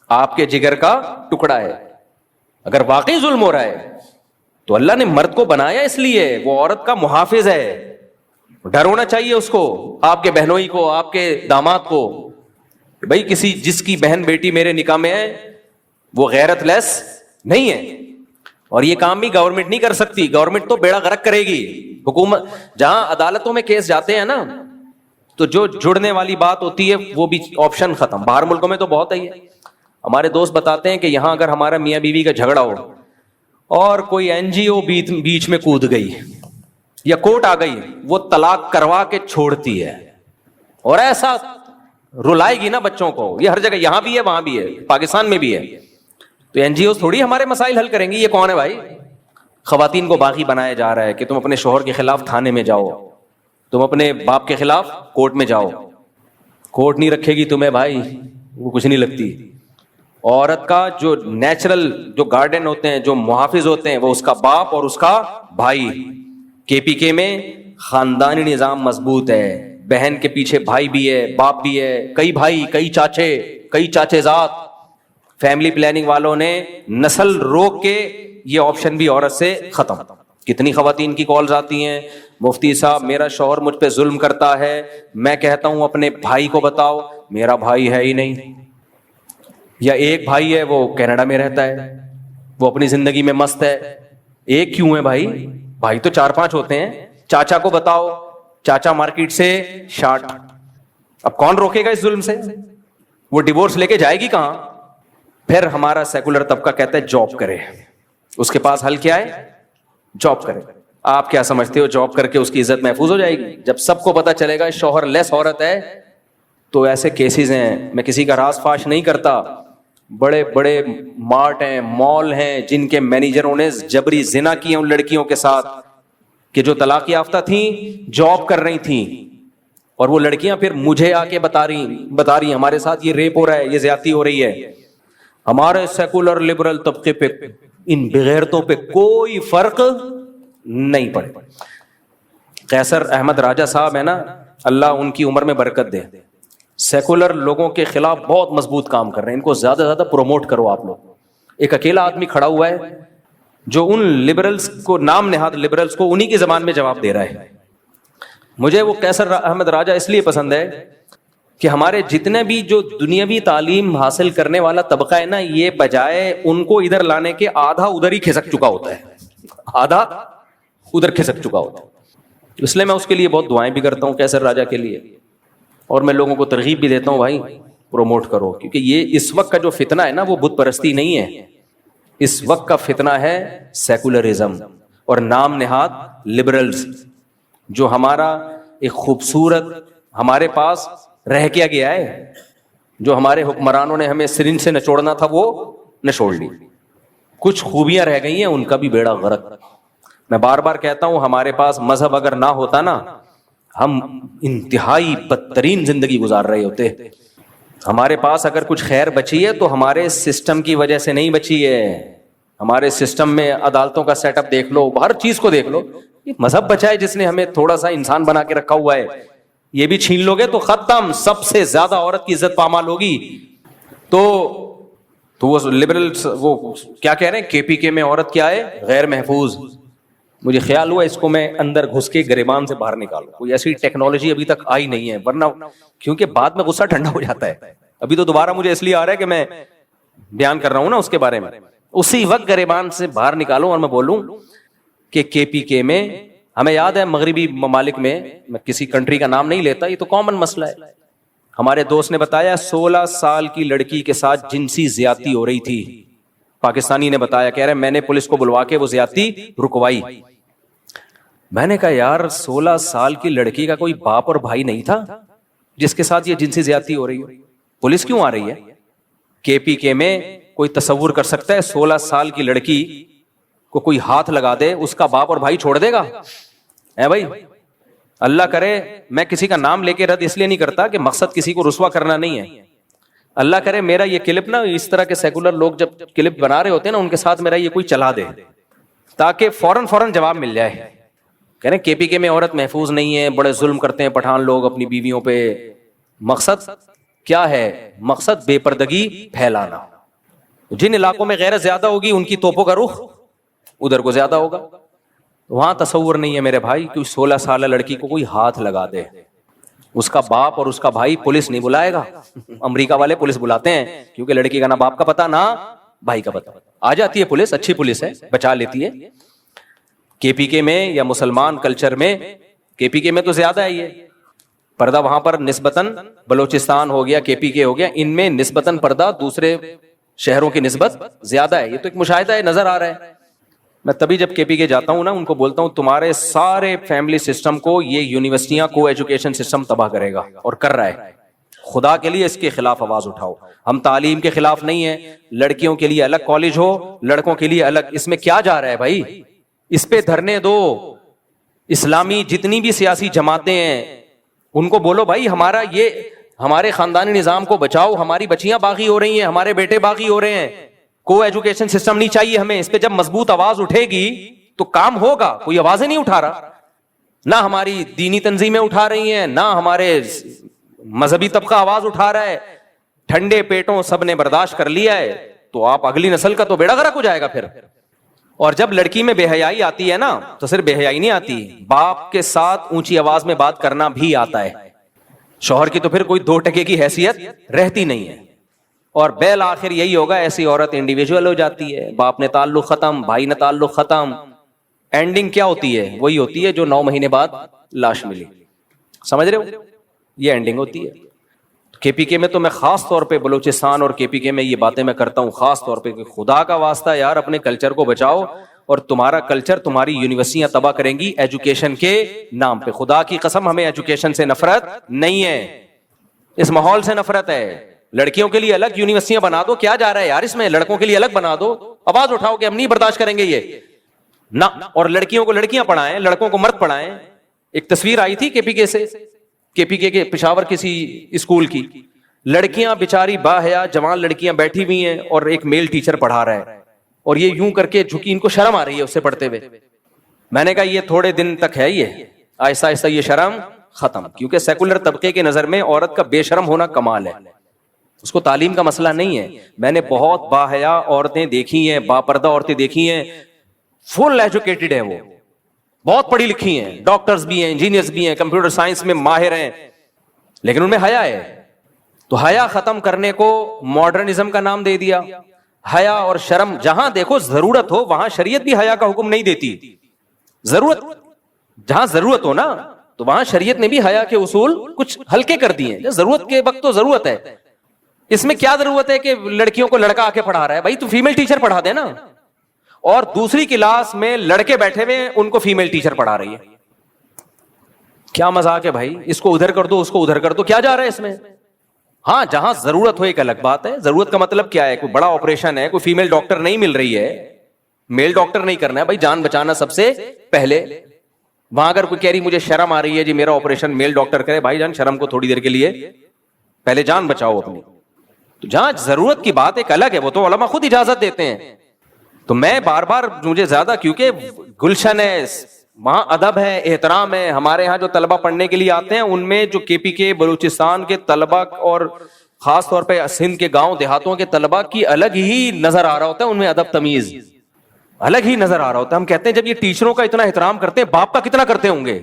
S1: آپ کے جگر کا ٹکڑا ہے. اگر واقعی ظلم ہو رہا ہے تو اللہ نے مرد کو بنایا اس لیے, وہ عورت کا محافظ ہے. ڈر ہونا چاہیے اس کو, آپ کے بہنوئی کو, آپ کے داماد کو, بھائی کسی جس کی بہن بیٹی میرے نکاح میں ہے وہ غیرت لیس نہیں ہے. اور یہ کام بھی گورنمنٹ نہیں کر سکتی, گورنمنٹ تو بیڑا غرق کرے گی. حکومت جہاں عدالتوں میں کیس جاتے ہیں نا, تو جو جڑنے والی بات ہوتی ہے وہ بھی آپشن ختم. باہر ملکوں میں تو بہت ہے. ہمارے دوست بتاتے ہیں کہ یہاں اگر ہمارا میاں بیوی کا جھگڑا ہو اور کوئی این جی او بیچ میں کود گئی یا کورٹ آ گئی, وہ طلاق کروا کے چھوڑتی ہے, اور ایسا رلائے گی نا بچوں کو. یہ ہر جگہ, یہاں بھی ہے, وہاں بھی ہے, پاکستان میں بھی ہے. تو این جی او تھوڑی ہمارے مسائل حل کریں گی. یہ کون ہے بھائی؟ خواتین کو باغی بنایا جا رہا ہے کہ تم اپنے شوہر کے خلاف تھانے میں جاؤ, تم اپنے باپ کے خلاف کورٹ میں جاؤ. کورٹ نہیں رکھے گی تمہیں بھائی, وہ کچھ نہیں لگتی. عورت کا جو نیچرل جو گارڈین ہوتے ہیں, جو محافظ ہوتے ہیں, وہ اس کا باپ اور اس کا بھائی. کے پی کے میں خاندانی نظام مضبوط ہے, بہن کے پیچھے بھائی بھی ہے, باپ بھی ہے, کئی بھائی, کئی چاچے زاد. فیملی پلاننگ والوں نے نسل روک کے یہ آپشن بھی عورت سے ختم. کتنی خواتین کی کالز آتی ہیں, مفتی صاحب میرا شوہر مجھ پہ ظلم کرتا ہے, میں کہتا ہوں اپنے بھائی کو بتاؤ, میرا بھائی ہے ہی نہیں. یا ایک بھائی ہے وہ کینیڈا میں رہتا ہے, وہ اپنی زندگی میں مست ہے. ایک کیوں ہے بھائی؟ بھائی تو 4-5 ہوتے ہیں. چاچا کو بتاؤ, چاچا مارکیٹ سے شارٹ. اب کون روکے گا اس ظلم سے؟ وہ ڈیورس لے کے جائے گی کہاں؟ پھر ہمارا سیکولر طبقہ کہتا ہے جاب کرے. اس کے پاس حل کیا ہے؟ جاب کرے. آپ کیا سمجھتے ہو جاب کر کے اس کی عزت محفوظ ہو جائے گی؟ جب سب کو پتا چلے گا شوہر لیس عورت ہے, تو ایسے کیسز ہیں. میں کسی کا راز فاش نہیں کرتا, بڑے بڑے مارٹ ہیں, مال ہیں, جن کے مینیجروں نے جبری زنا کیے ان لڑکیوں کے ساتھ کہ جو طلاق یافتہ تھیں, جاب کر رہی تھیں, اور وہ لڑکیاں پھر مجھے آ کے بتا رہی ہمارے ساتھ یہ ریپ ہو رہا ہے, یہ زیادتی ہو رہی ہے. ہمارے سیکولر لبرل طبقے پہ ان بغیرتوں پہ کوئی فرق نہیں پڑے. قیصر احمد راجہ صاحب ہے نا, اللہ ان کی عمر میں برکت دے. سیکولر لوگوں کے خلاف بہت مضبوط کام کر رہے ہیں, ان کو زیادہ سے زیادہ پروموٹ کرو آپ لوگ. ایک اکیلا آدمی کھڑا ہوا ہے جو ان لبرلز کو, نام نہاد لبرلز کو, انہی کی زبان میں جواب دے رہا ہے. مجھے وہ قیصر احمد راجہ اس لیے پسند ہے کہ ہمارے جتنے بھی جو دنیاوی تعلیم حاصل کرنے والا طبقہ ہے نا, یہ بجائے ان کو ادھر لانے کے آدھا ادھر ہی کھسک چکا ہوتا ہے, آدھا ادھر کھسک چکا ہوتا ہے. اس لیے میں اس کے لیے بہت دعائیں بھی کرتا ہوں قیصر راجہ کے لیے, اور میں لوگوں کو ترغیب بھی دیتا ہوں بھائی پروموٹ کرو, کیونکہ یہ اس وقت کا جو فتنہ ہے نا وہ بت پرستی نہیں ہے, اس وقت کا فتنہ ہے سیکولرزم اور نام نہاد لبرلز, جو ہمارا ایک خوبصورت ہمارے پاس رہ کیا گیا ہے, جو ہمارے حکمرانوں نے ہمیں سرنج سے نچوڑنا تھا وہ نچوڑ لی. کچھ خوبیاں رہ گئی ہیں, ان کا بھی بیڑا غرق. میں بار بار کہتا ہوں ہمارے پاس مذہب اگر نہ ہوتا نا, ہم انتہائی بدترین زندگی گزار رہے ہوتے. ہمارے پاس اگر کچھ خیر بچی ہے تو ہمارے سسٹم کی وجہ سے نہیں بچی ہے. ہمارے سسٹم میں عدالتوں کا سیٹ اپ دیکھ لو, ہر چیز کو دیکھ لو. مذہب بچا ہے جس نے ہمیں تھوڑا سا انسان بنا کے رکھا ہوا ہے, یہ بھی چھین لو گے تو ختم. سب سے زیادہ عورت کی عزت پامال ہوگی. تو وہ لبرل وہ کیا کہہ رہے ہیں, کے پی کے میں عورت کیا ہے, غیر محفوظ. مجھے خیال ہوا اس کو میں اندر گھس کے گریبان سے باہر نکالوں. کوئی ایسی ٹیکنالوجی ابھی تک آئی نہیں ہے, ورنہ کیونکہ بعد میں غصہ ٹھنڈا ہو جاتا ہے. ابھی تو دوبارہ مجھے اس لیے آ رہا ہے کہ میں بیان کر رہا ہوں نا اس کے بارے میں. اسی وقت گریبان سے باہر نکالوں اور میں بولوں کہ کے پی کے میں, ہمیں یاد ہے مغربی ممالک میں کسی کنٹری کا نام نہیں لیتا, یہ تو کامن مسئلہ ہے. ہمارے دوست نے بتایا 16 سال کی لڑکی کے ساتھ جنسی زیادتی ہو رہی تھی. پاکستانی نے بتایا, کہہ رہے میں نے پولیس کو بلوا کے وہ زیادتی رکوائی. میں نے کہا یار 16 سال کی لڑکی کا کوئی باپ اور بھائی نہیں تھا جس کے ساتھ یہ جنسی زیادتی ہو رہی ہے, پولیس کیوں آ رہی ہے؟ کے پی کے میں کوئی تصور کر سکتا ہے 16 سال کی لڑکی کو کوئی ہاتھ لگا دے, اس کا باپ اور بھائی چھوڑ دے گا؟ اے بھائی اللہ کرے, میں کسی کا نام لے کے رد اس لیے نہیں کرتا کہ مقصد کسی کو رسوا کرنا نہیں ہے. اللہ کرے میرا یہ کلپ نا, اس طرح کے سیکولر لوگ جب کلپ بنا رہے ہوتے ہیں نا, ان کے ساتھ میرا یہ کوئی چلا دے تاکہ فوراً جواب مل جائے. کہہ رہے کے پی کے میں عورت محفوظ نہیں ہے, بڑے ظلم کرتے ہیں پٹھان لوگ اپنی بیویوں پہ. مقصد کیا ہے؟ مقصد بے پردگی پھیلانا. جن علاقوں میں غیرت زیادہ ہوگی ان کی توپوں کا رخ ادھر کو زیادہ ہوگا. وہاں تصور نہیں ہے میرے بھائی کہ 16 سالہ لڑکی کو کوئی ہاتھ لگا دے, اس کا باپ اور اس کا بھائی پولیس نہیں بلائے گا. امریکہ والے پولیس بلاتے ہیں کیونکہ لڑکی کا نہ باپ کا پتہ نہ بھائی کا پتہ. آ جاتی ہے پولیس, اچھی پولیس ہے, بچا لیتی ہے. کے پی کے میں یا مسلمان کلچر میں, کے پی کے میں تو زیادہ ہے یہ پردہ, وہاں پر نسبتاً بلوچستان ہو گیا, کے پی کے ہو گیا, ان میں نسبتاً پردہ دوسرے شہروں کی نسبت زیادہ ہے. یہ تو ایک مشاہدہ ہے, نظر آ رہا ہے. میں تبھی جب کے پی کے جاتا ہوں نا, ان کو بولتا ہوں تمہارے سارے فیملی سسٹم کو یہ یونیورسٹیاں کو ایجوکیشن سسٹم تباہ کرے گا, اور کر رہا ہے. خدا کے لیے اس کے خلاف آواز اٹھاؤ. ہم تعلیم کے خلاف نہیں ہیں, لڑکیوں کے لیے الگ کالج ہو, لڑکوں کے لیے الگ. اس میں کیا جا رہا ہے بھائی؟ اس پہ دھرنے دو. اسلامی جتنی بھی سیاسی جماعتیں ہیں ان کو بولو بھائی ہمارا یہ ہمارے خاندانی نظام کو بچاؤ, ہماری بچیاں باغی ہو رہی ہیں, ہمارے بیٹے باغی ہو رہے ہیں, کو ایجوکیشن سسٹم نہیں چاہیے ہمیں. اس پہ جب مضبوط آواز اٹھے گی تو کام ہوگا. کوئی آوازیں نہیں اٹھا رہا, نہ ہماری دینی تنظیمیں اٹھا رہی ہیں, نہ ہمارے مذہبی طبقہ آواز اٹھا رہا ہے. ٹھنڈے پیٹوں سب نے برداشت کر لیا ہے, تو آپ اگلی نسل کا تو بیڑا غرق ہو جائے گا پھر. اور جب لڑکی میں بے حیائی آتی ہے نا, تو صرف بے حیائی نہیں آتی, باپ کے ساتھ اونچی آواز میں بات کرنا بھی آتا ہے. شوہر کی تو پھر کوئی 2 ٹکے کی حیثیت رہتی نہیں ہے. اور بالآخر یہی ہوگا, ایسی عورت انڈیویجول ہو جاتی ہے, باپ نے تعلق ختم, بھائی نے تعلق ختم. اینڈنگ کیا ہوتی ہے؟ وہی ہوتی ہے جو 9 مہینے بعد لاش ملی. سمجھ رہے ہو, یہ اینڈنگ ہوتی ہے. کے پی کے میں تو میں خاص طور پہ بلوچستان اور کے پی کے میں یہ باتیں میں کرتا ہوں خاص طور پہ کہ خدا کا واسطہ یار اپنے کلچر کو بچاؤ, اور تمہارا کلچر تمہاری یونیورسٹیاں تباہ کریں گی ایجوکیشن کے نام پہ. خدا کی قسم ہمیں ایجوکیشن سے نفرت نہیں ہے, اس ماحول سے نفرت ہے. لڑکیوں کے لیے الگ یونیورسٹیاں بنا دو, کیا جا رہا ہے یار اس میں؟ لڑکوں کے لیے الگ بنا دو, آواز اٹھاؤ کہ ہم نہیں برداشت کریں گے یہ نہ. اور لڑکیوں کو لڑکیاں پڑھائیں, لڑکوں کو مرد پڑھائیں. ایک تصویر آئی تھی کے پی کے سے, کے پی کے پشاور کسی اسکول کی, لڑکیاں بیچاری باحیا جوان لڑکیاں بیٹھی ہوئی ہیں اور ایک میل ٹیچر پڑھا رہا ہے, اور یہ یوں کر کے جھکی, ان کو شرم آ رہی ہے اس سے پڑھتے ہوئے. میں نے کہا یہ تھوڑے دن تک ہے, یہ آہستہ آہستہ یہ شرم ختم. کیونکہ سیکولر طبقے کی نظر میں عورت کا بے شرم ہونا کمال ہے, اس کو تعلیم کا مسئلہ نہیں ہے. میں نے بہت باحیا عورتیں دیکھی ہیں, با پردہ عورتیں دیکھی ہیں, فل ایجوکیٹڈ ہیں, وہ بہت پڑھی لکھی ہیں, ڈاکٹرز بھی ہیں, انجینئرز بھی ہیں, کمپیوٹر سائنس میں ماہر ہیں, لیکن ان میں حیا ہے. تو حیا ختم کرنے کو ماڈرنزم کا نام دے دیا. حیا اور شرم جہاں دیکھو ضرورت ہو وہاں شریعت بھی حیا کا حکم نہیں دیتی. ضرورت جہاں ضرورت ہو نا تو وہاں شریعت نے بھی حیا کے اصول کچھ ہلکے کر دیے. ضرورت کے وقت تو ضرورت ہے. اس میں کیا ضرورت ہے کہ لڑکیوں کو لڑکا آ کے پڑھا رہا ہے؟ بھائی تو فیمیل ٹیچر پڑھا دے نا. اور دوسری کلاس میں لڑکے بیٹھے ہوئے ان کو فیمیل ٹیچر پڑھا رہی ہے. کیا مذاق ہے بھائی؟ اس کو ادھر کر دو, اس کو ادھر کر دو, کیا جا رہا ہے اس میں؟ ہاں جہاں ضرورت ہو ایک الگ بات ہے. ضرورت کا مطلب کیا ہے؟ کوئی بڑا آپریشن ہے, کوئی فیمیل ڈاکٹر نہیں مل رہی ہے, میل ڈاکٹر نہیں کرنا ہے بھائی, جان بچانا سب سے پہلے. وہاں اگر کوئی کہہ رہی مجھے شرم آ رہی ہے جی میرا آپریشن میل ڈاکٹر کرے, بھائی جان شرم کو تھوڑی دیر کے لیے پہلے جان بچاؤ اپنی. تو جہاں ضرورت کی بات ایک الگ ہے, وہ تو علماء خود اجازت دیتے ہیں. تو میں بار بار مجھے زیادہ کیونکہ گلشن ہے, وہاں ادب ہے, احترام ہے. ہمارے یہاں جو طلبہ پڑھنے کے لیے آتے ہیں ان میں جو کے پی کے بلوچستان کے طلبہ اور خاص طور پہ سندھ کے گاؤں دیہاتوں کے طلبہ کی الگ ہی نظر آ رہا ہوتا ہے, ان میں ادب تمیز الگ ہی نظر آ رہا ہوتا ہے. ہم کہتے ہیں جب یہ ٹیچروں کا اتنا احترام کرتے ہیں, باپ کا کتنا کرتے ہوں گے,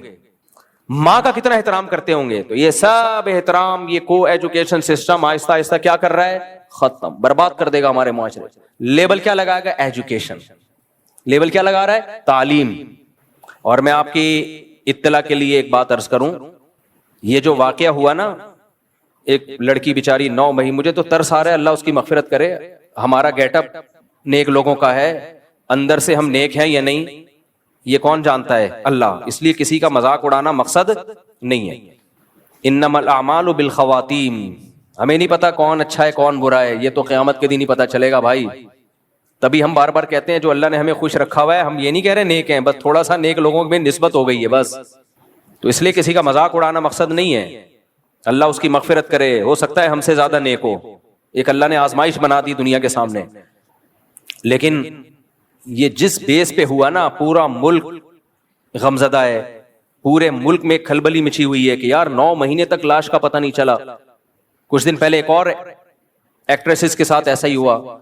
S1: ماں کا کتنا احترام کرتے ہوں گے. تو یہ سب احترام یہ کو ایجوکیشن سسٹم آہستہ آہستہ کیا کر رہا ہے؟ ختم, برباد کر دے گا ہمارے معاشرے. لیبل کیا لگائے گا؟ ایجوکیشن. لیبل کیا لگا رہا ہے؟ تعلیم. اور میں آپ کی اطلاع کے لیے ایک بات عرض کروں, یہ جو واقعہ ہوا نا, ایک لڑکی بیچاری 9 مہینے, مجھے تو ترس آ رہا ہے, اللہ اس کی مغفرت کرے. ہمارا گیٹ اپ نیک لوگوں کا ہے, اندر سے ہم نیک ہیں یا نہیں یہ کون جانتا ہے؟ اللہ. اس لیے کسی کا مذاق اڑانا مقصد نہیں ہے. انما الاعمال بالخواتیم. ہمیں نہیں پتا کون اچھا ہے کون برا ہے, یہ تو قیامت کے دن ہی پتا چلے گا بھائی. تبھی ہم بار بار کہتے ہیں جو اللہ نے ہمیں خوش رکھا ہوا ہے, ہم یہ نہیں کہہ رہے نیک ہیں, بس تھوڑا سا نیک لوگوں میں نسبت ہو گئی ہے بس. تو اس لیے کسی کا مذاق اڑانا مقصد نہیں ہے. اللہ اس کی مغفرت کرے, ہو سکتا ہے ہم سے زیادہ نیک ہو, ایک اللہ نے آزمائش بنا دی دنیا کے سامنے. لیکن یہ جس بیس پہ ہوا نا, پورا ملک غمزدہ ہے, پورے ملک میں کھلبلی مچی ہوئی ہے کہ یار 9 مہینے تک لاش کا پتہ نہیں چلا. کچھ دن پہلے ایک اور ایکٹریسز کے ساتھ ایسا ہی ہوا.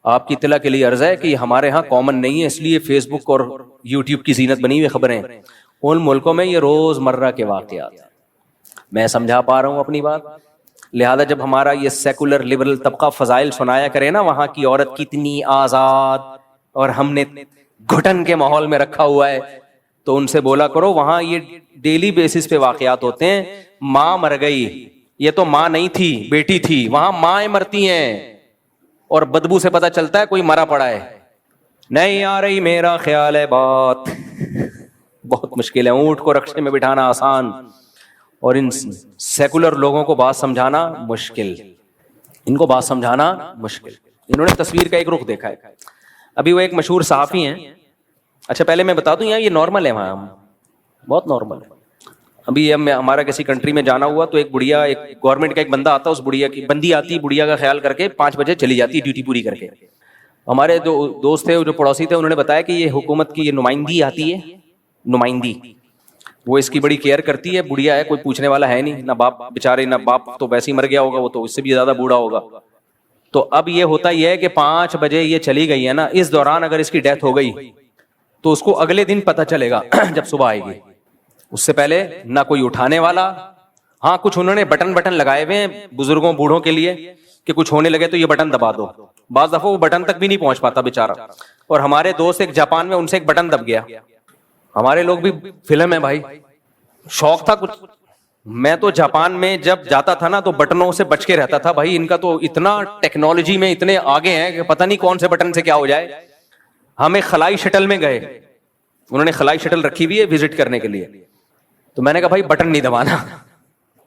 S1: آپ کی اطلاع کے لیے عرض ہے کہ ہمارے ہاں کامن نہیں ہے, اس لیے فیس بک اور یوٹیوب کی زینت بنی ہوئی خبریں. ان ملکوں میں یہ روز مرہ کے واقعات ہیں. میں سمجھا پا رہا ہوں اپنی بات. لہذا جب ہمارا یہ سیکولر لبرل طبقہ فضائل سنایا کرے نا, وہاں کی عورت کتنی آزاد اور ہم نے گھٹن کے ماحول میں رکھا ہوا ہے, تو ان سے بولا کرو وہاں یہ ڈیلی بیسس پہ واقعات ہوتے ہیں. ماں مر گئی, یہ تو ماں نہیں تھی بیٹی تھی, وہاں مائیں مرتی ہیں اور بدبو سے پتہ چلتا ہے کوئی مرا پڑا ہے. نہیں آ رہی میرا خیال ہے بات بہت مشکل ہے. اونٹ کو رکشے میں بٹھانا آسان, اور ان سیکولر لوگوں کو بات سمجھانا مشکل, ان کو بات سمجھانا مشکل. انہوں نے تصویر کا ایک رخ دیکھا ہے. ابھی وہ ایک مشہور صحافی ہیں. اچھا پہلے میں بتا دوں یہاں یہ نارمل ہے, وہاں بہت نارمل ہے. ابھی ہمارا کسی کنٹری میں جانا ہوا تو ایک بڑھیا, ایک گورنمنٹ کا ایک بندہ آتا, اس بڑھیا کی بندی آتی, بڑھیا کا خیال کر کے 5 بجے چلی جاتی ڈیوٹی پوری کر کے. ہمارے جو دوست تھے جو پڑوسی تھے انہوں نے بتایا کہ یہ حکومت کی یہ نمائندی آتی ہے, نمائندی, وہ اس کی بڑی کیئر کرتی ہے. بڑھیا ہے, کوئی پوچھنے والا ہے نہیں, نہ باپ بیچارے, نہ باپ تو ویسے ہی مر گیا ہوگا, وہ تو اس سے بھی زیادہ بوڑھا ہوگا. تو اب یہ ہوتا یہ ہے کہ 5 بجے یہ چلی گئی ہے نا, اس دوران اگر اس کی ڈیتھ ہو گئی تو اس کو اگلے دن پتہ چلے گا جب صبح آئے گی. اس سے پہلے نہ کوئی اٹھانے والا. ہاں کچھ انہوں نے بٹن لگائے ہوئے ہیں بزرگوں بوڑھوں کے لیے کہ کچھ ہونے لگے تو یہ بٹن دبا دو. بعض دفعہ وہ بٹن تک بھی نہیں پہنچ پاتا بیچارہ. اور ہمارے دوست ایک جاپان میں, ان سے ایک بٹن دب گیا. ہمارے لوگ بھی فلم ہے بھائی, شوق تھا کچھ. میں تو جاپان میں جب جاتا تھا نا تو بٹنوں سے بچ کے رہتا تھا بھائی. ان کا تو اتنا ٹیکنالوجی میں اتنے آگے ہیں کہ پتہ نہیں کون سے بٹن سے کیا ہو جائے. ہم ایک خلائی شٹل میں گئے, انہوں نے خلائی شٹل رکھی ہوئی ہے وزٹ کرنے کے لیے, تو میں نے کہا بھائی بٹن نہیں دبانا,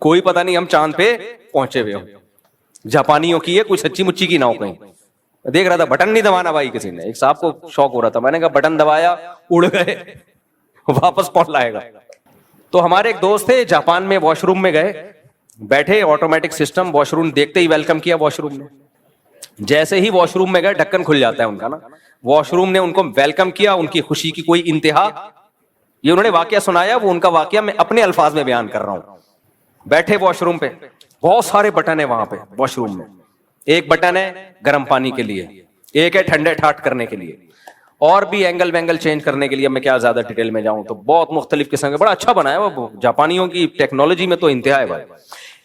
S1: کوئی پتہ نہیں ہم چاند پہ پہنچے ہوئے ہوں. جاپانیوں کی ہے, کوئی سچی مچی کی نہ ہو کہیں. دیکھ رہا تھا بٹن نہیں دبانا بھائی, کسی نے, ایک صاحب کو شوق ہو رہا تھا. میں نے کہا بٹن دبایا, اڑ گئے, واپس کون لائے گا. تو ہمارے ایک دوست تھے جاپان میں, واش روم میں گئے, بیٹھے, آٹومیٹک سسٹم, واش روم دیکھتے ہی ویلکم کیا واش روم میں. جیسے ہی واش روم میں گئے ڈھکن کھل جاتا ہے ان کا نا, واش روم نے ان کو ویلکم کیا, ان کی خوشی کی کوئی انتہا یہ انہوں نے واقعہ سنایا, وہ ان کا واقعہ میں اپنے الفاظ میں بیان کر رہا ہوں. بیٹھے واش روم پہ, بہت سارے بٹن ہیں وہاں پہ واش روم میں. ایک بٹن ہے گرم پانی کے لیے, ایک ہے ٹھنڈے ٹھاٹ کرنے کے لیے, اور بھی اینگل وینگل چینج کرنے کے لیے. میں کیا زیادہ ڈیٹیل میں جاؤں, تو بہت مختلف قسم کے, بڑا اچھا بنا ہے وہ. جاپانیوں کی ٹیکنالوجی میں تو انتہا ہے بھائی.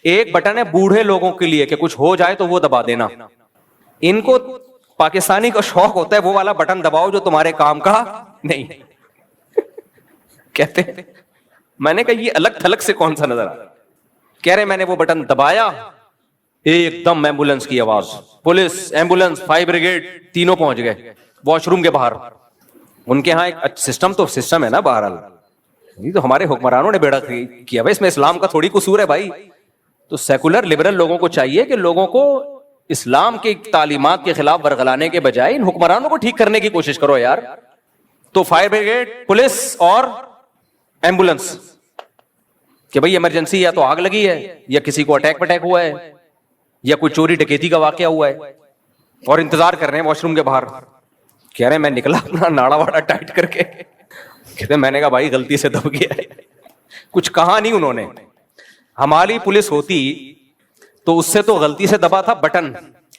S1: ایک بٹن ہے بوڑھے لوگوں کے لیے کہ کچھ ہو جائے تو وہ دبا دینا. ان کو پاکستانی کا شوق ہوتا ہے وہ والا بٹن دباؤ جو تمہارے کام کا نہیں. کہتے ہیں, میں نے کہا یہ الگ تھلگ سے کون سا نظر آ. کہہ رہے میں نے وہ بٹن دبایا, ایک دم ایمبولینس کی آواز, پولیس, ایمبولینس, فائر بریگیڈ, تینوں پہنچ گئے واش روم کے باہر. ان کے ہاں ایک سسٹم ہے نا بہرحال. یہ تو ہمارے حکمرانوں نے بیڑا کیا بھائی, اس میں اسلام کا تھوڑی قصور ہے بھائی. تو سیکولر لبرل لوگوں کو چاہیے کہ لوگوں کو اسلام کی تعلیمات کے خلاف ورغلانے کے بجائے ان حکمرانوں کو ٹھیک کرنے کی کوشش کرو یار. تو فائر بریگیڈ, پولیس اور ایمبولینس کہ بھائی ایمرجنسی, یا تو آگ لگی ہے, یا کسی کو اٹیک پٹیک ہوا ہے, یا کوئی چوری ڈکیتی کا واقعہ ہوا ہے, اور انتظار کر رہے ہیں واش روم کے باہر. کہہ رہے ہیں میں نکلا اپنا ناڑا واڑا ٹائٹ کر کے. کہتے ہیں میں نے کہا بھائی غلطی سے دب گیا ہے. کچھ کہا نہیں انہوں نے. ہماری پولیس ہوتی تو اس سے تو غلطی سے دبا تھا بٹن.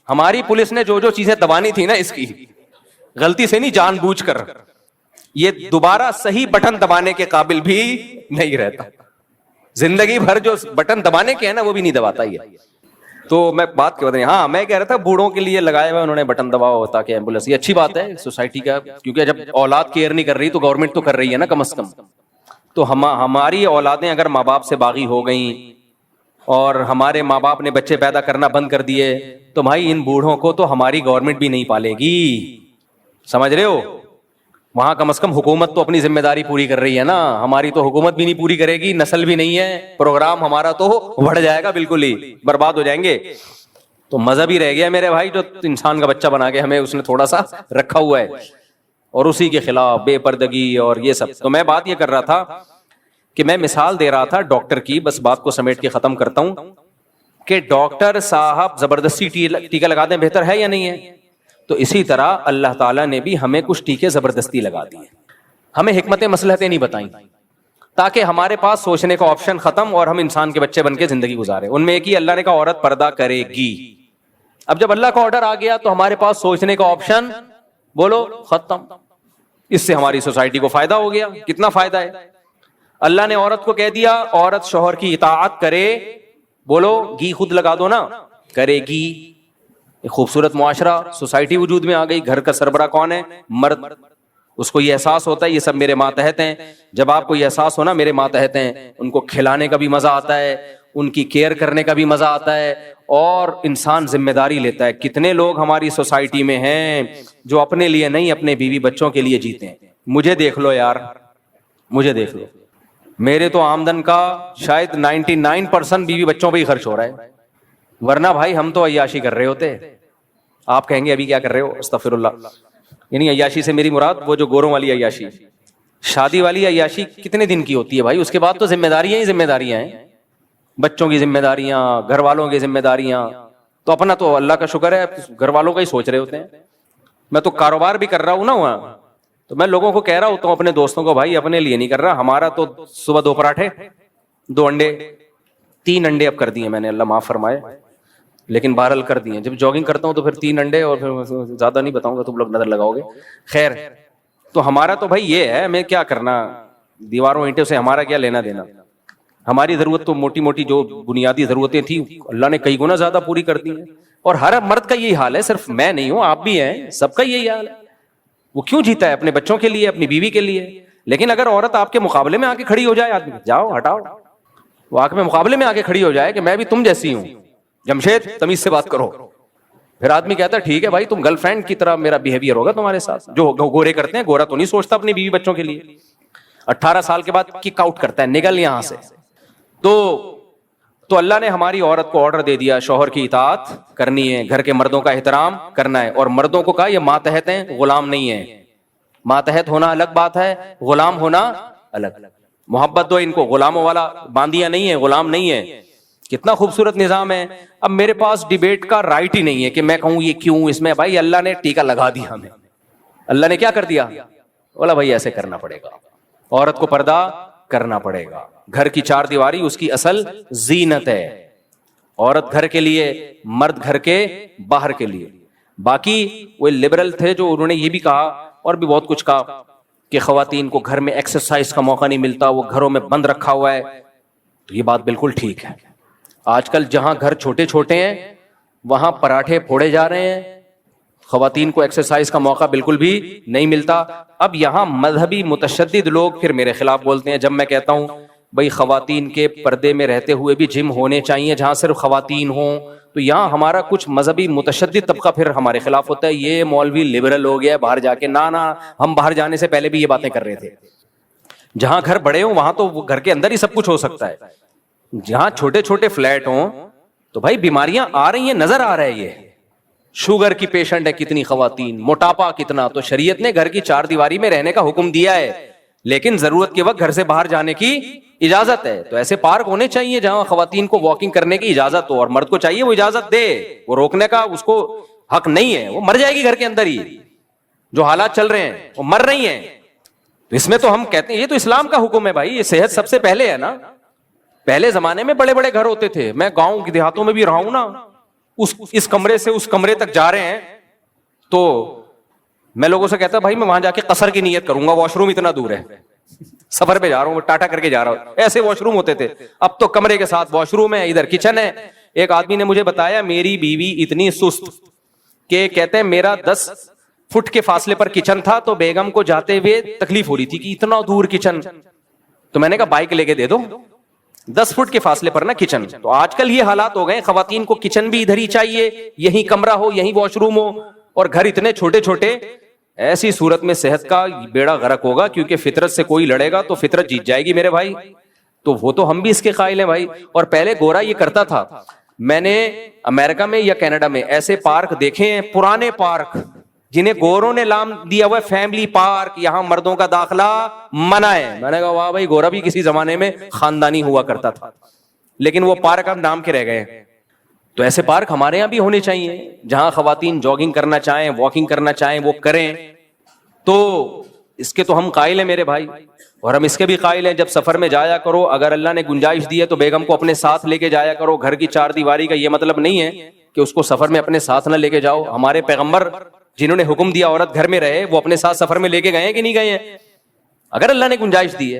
S1: ہماری پولیس نے جو جو چیزیں دبانی تھی نا اس کی, غلطی سے نہیں جان بوجھ کر, یہ دوبارہ صحیح بٹن دبانے کے قابل بھی نہیں رہتا. زندگی بھر جو بٹن دبانے کے ہیں نا وہ بھی نہیں دباتا یہ. تو میں بات کر رہا ہوں, ہاں میں کہہ رہا تھا بوڑھوں کے لیے لگائے ہوئے انہوں نے بٹن دباؤ تاکہ ایمبولینس. یہ اچھی بات ہے سوسائٹی کا, کیونکہ جب اولاد کیئر نہیں کر رہی تو گورنمنٹ تو کر رہی ہے نا کم از کم. تو ہماری اولادیں اگر ماں باپ سے باغی ہو گئیں اور ہمارے ماں باپ نے بچے پیدا کرنا بند کر دیے, تو بھائی ان بوڑھوں کو تو ہماری گورنمنٹ بھی نہیں پالے گی. سمجھ رہے ہو, وہاں کم از کم حکومت تو اپنی ذمہ داری پوری کر رہی ہے نا. ہماری تو حکومت بھی نہیں پوری کرے گی, نسل بھی نہیں ہے, پروگرام ہمارا تو بڑھ جائے گا, بالکل ہی برباد ہو جائیں گے. تو مذہب ہی رہ گیا میرے بھائی جو انسان کا بچہ بنا کے ہمیں اس نے تھوڑا سا رکھا ہوا ہے, اور اسی کے خلاف بے پردگی اور یہ سب. تو میں بات یہ کر رہا تھا کہ میں مثال دے رہا تھا ڈاکٹر کی, بس بات کو سمیٹ کے ختم کرتا ہوں کہ ڈاکٹر صاحب زبردستی ٹیکا لگا دیں بہتر ہے یا نہیں ہے. تو اسی طرح اللہ تعالیٰ نے بھی ہمیں کچھ ٹیکے زبردستی لگا دیے, ہمیں حکمتیں مصلحتیں نہیں بتائیں تاکہ ہمارے پاس سوچنے کا آپشن ختم اور ہم انسان کے بچے بن کے زندگی گزارے. ان میں ایک ہی اللہ نے کہا عورت پردہ کرے گی. اب جب اللہ کا آرڈر آ گیا تو ہمارے پاس سوچنے کا آپشن بولو ختم. اس سے ہماری سوسائٹی کو فائدہ ہو گیا. کتنا فائدہ ہے, اللہ نے عورت کو کہہ دیا عورت شوہر کی اطاعت کرے, بولو گی خود لگا دو نا, کرے گی. ایک خوبصورت معاشرہ سوسائٹی وجود میں آ گئی. گھر کا سربراہ کون ہے, مرد. اس کو یہ احساس ہوتا ہے یہ سب میرے ماتحت ہیں. جب آپ کو یہ احساس ہونا میرے ماتحت ہیں, ان کو کھلانے کا بھی مزہ آتا ہے, ان کی کیئر کرنے کا بھی مزہ آتا ہے, اور انسان ذمہ داری لیتا ہے. کتنے لوگ ہماری سوسائٹی میں ہیں جو اپنے لیے نہیں اپنے بیوی بچوں کے لیے جیتے ہیں. مجھے دیکھ لو یار, مجھے دیکھ لو, میرے تو آمدن کا شاید 99% بیوی بچوں پہ ہی خرچ ہو رہا ہے, ورنہ بھائی ہم تو عیاشی کر رہے ہوتے. آپ کہیں گے ابھی کیا کر رہے ہو, استغفر اللہ. یعنی عیاشی سے میری مراد وہ جو گوروں والی عیاشی, شادی والی عیاشی کتنے دن کی ہوتی ہے بھائی, اس کے بعد تو ذمہ داریاں ہی ذمہ داریاں ہیں, بچوں کی ذمہ داریاں, گھر والوں کی ذمہ داریاں. تو اپنا تو اللہ کا شکر ہے گھر والوں کا ہی سوچ رہے ہوتے ہیں. میں تو کاروبار بھی کر رہا ہوں نا وہاں, تو میں لوگوں کو کہہ رہا ہوتا ہوں اپنے دوستوں کو, بھائی اپنے لیے نہیں کر رہا, ہمارا تو صبح 2 پراٹھے 2 انڈے 3 انڈے اب کر دیے میں نے, اللہ معاف فرمائے, لیکن بہرحال کر دیے. جب جاگنگ کرتا ہوں تو پھر 3 انڈے, اور پھر زیادہ نہیں بتاؤں گا تم لوگ نظر لگاؤ گے. خیر, تو ہمارا تو بھائی یہ ہے, ہمیں کیا کرنا دیواروں اینٹوں سے, ہمارا کیا لینا دینا. ہماری ضرورت تو موٹی موٹی جو بنیادی ضرورتیں تھیں اللہ نے کئی گنا زیادہ پوری کر دی ہیں. اور ہر مرد کا یہی حال ہے, صرف میں نہیں ہوں, آپ بھی ہیں, سب کا یہی حال ہے. وہ کیوں جیتا ہے, اپنے بچوں کے لیے, اپنی بیوی کے لیے. لیکن اگر عورت آپ کے مقابلے میں آ کے کھڑی ہو جائے, آدمی جاؤ ہٹاؤ, وہ آپ کے مقابلے میں آ کے کھڑی ہو جائے کہ میں بھی تم جیسی ہوں, جمشید تمیز سے بات کرو, پھر آدمی کہتا ہے ٹھیک ہے بھائی تم گرل فرینڈ کی طرح میرا بیہیویئر ہوگا تمہارے ساتھ. جو گورے کرتے ہیں, گورا تو نہیں سوچتا اپنی بیوی بچوں کے لیے, 18 سال کے بعد کک آؤٹ کرتا ہے, نکل یہاں سے. تو اللہ نے ہماری عورت کو آرڈر دے دیا شوہر کی اطاعت کرنی ہے, گھر کے مردوں کا احترام کرنا ہے. اور مردوں کو کہا یہ ماتحت ہیں, غلام نہیں ہیں. ماتحت ہونا الگ بات ہے, غلام ہونا الگ. محبت دو ان کو, غلاموں والا باندیاں نہیں ہے, غلام نہیں ہے. کتنا خوبصورت نظام ہے. اب میرے پاس ڈیبیٹ کا رائٹ ہی نہیں ہے کہ میں کہوں یہ کیوں, اس میں بھائی اللہ نے ٹیکا لگا دیا ہمیں. اللہ نے کیا کر دیا, بولا بھائی ایسے کرنا پڑے گا. عورت کو پردہ کرنا پڑے گا. گھر کی چار دیواری اس کی اصل زینت ہے. عورت گھر کے لیے, مرد گھر کے باہر کے لیے. باقی وہ لبرل تھے جو انہوں نے یہ بھی کہا اور بھی بہت کچھ کہا کہ خواتین کو گھر میں ایکسرسائز کا موقع نہیں ملتا, وہ گھروں میں بند رکھا ہوا ہے. تو یہ بات بالکل ٹھیک ہے. آج کل جہاں گھر چھوٹے چھوٹے ہیں وہاں پراٹھے پھوڑے جا رہے ہیں, خواتین کو ایکسرسائز کا موقع بالکل بھی نہیں ملتا. اب یہاں مذہبی متشدد لوگ پھر میرے خلاف بولتے ہیں جب میں کہتا ہوں بھائی خواتین کے پردے میں رہتے ہوئے بھی جم ہونے چاہیے جہاں صرف خواتین ہوں, تو یہاں ہمارا کچھ مذہبی متشدد طبقہ پھر ہمارے خلاف ہوتا ہے, یہ مولوی لبرل ہو گیا باہر جا کے. نا ہم باہر جانے سے پہلے بھی یہ باتیں کر رہے تھے. جہاں گھر بڑے ہوں وہاں تو وہ گھر کے اندر ہی سب کچھ ہو سکتا ہے. جہاں چھوٹے چھوٹے فلیٹ ہوں تو بھائی بیماریاں آ رہی ہیں, نظر آ رہا ہے. یہ شوگر کی پیشنٹ ہے کتنی خواتین, موٹاپا کتنا. تو شریعت نے گھر کی چار دیواری میں رہنے کا حکم دیا ہے, لیکن ضرورت کے وقت گھر سے باہر جانے کی اجازت ہے. تو ایسے پارک ہونے چاہیے جہاں خواتین کو واکنگ کرنے کی اجازت ہو, اور مرد کو چاہیے وہ اجازت دے. وہ روکنے کا اس کو حق نہیں ہے, وہ مر جائے گی گھر کے اندر ہی. جو حالات چل رہے ہیں وہ مر رہی ہیں. تو اس میں تو ہم کہتے ہیں یہ تو اسلام کا حکم ہے بھائی. یہ صحت سب سے پہلے ہے نا. پہلے زمانے میں بڑے بڑے گھر ہوتے تھے, میں گاؤں دیہاتوں میں بھی رہا ہوں نا, اس کمرے سے اس کمرے تک جا رہے ہیں تو میں لوگوں سے کہتا بھائی میں وہاں جا کے قصر کی نیت کروں گا, واش روم اتنا دور ہے, سفر پہ جا رہا ہوں, ٹاٹا کر کے جا رہا ہوں. ایسے واش روم ہوتے تھے. اب تو کمرے کے ساتھ واش روم ہے, ادھر کچن ہے. ایک آدمی نے مجھے بتایا میری بیوی اتنی سست کہ کہتے ہیں میرا 10 فٹ کے فاصلے پر کچن تھا تو بیگم کو جاتے ہوئے تکلیف ہو رہی تھی کہ اتنا دور کچن. تو میں نے کہا بائک لے کے دے دو, 10 فٹ کے فاصلے پر نا کچن. تو آج کل یہ حالات ہو گئے, خواتین کو کچن بھی ادھر ہی چاہیے, یہی کمرہ ہو, یہی واش روم ہو, اور گھر اتنے چھوٹے چھوٹے. ایسی صورت میں صحت کا بیڑا غرق ہوگا, کیونکہ فطرت سے کوئی لڑے گا تو فطرت جیت جائے گی میرے بھائی. تو وہ تو ہم بھی اس کے قائل ہیں بھائی. اور پہلے گورا یہ کرتا تھا. میں نے امریکہ میں یا کینیڈا میں ایسے پارک دیکھے ہیں, پرانے پارک جنہیں گوروں نے نام دیا ہوا ہے فیملی پارک, یہاں مردوں کا داخلہ منع ہے. میں نے کہا واہ بھائی, گورا بھی کسی زمانے میں خاندانی ہوا کرتا تھا, لیکن وہ پارک اب نام کے رہ گئے. تو ایسے پارک ہمارے یہاں بھی ہونے چاہیے جہاں خواتین جاگنگ کرنا چاہیں, واکنگ کرنا چاہیں وہ کریں. تو اس کے تو ہم قائل ہیں میرے بھائی, اور ہم اس کے بھی قائل ہیں جب سفر میں جایا کرو اگر اللہ نے گنجائش دی ہے تو بیگم کو اپنے ساتھ لے کے جایا کرو. گھر کی چار دیواری کا یہ مطلب نہیں ہے کہ اس کو سفر میں اپنے ساتھ نہ لے کے جاؤ. ہمارے پیغمبر جنہوں نے حکم دیا عورت گھر میں رہے, وہ اپنے ساتھ سفر میں لے کے گئے ہیں کہ نہیں گئے ہیں؟ اگر اللہ نے گنجائش دی ہے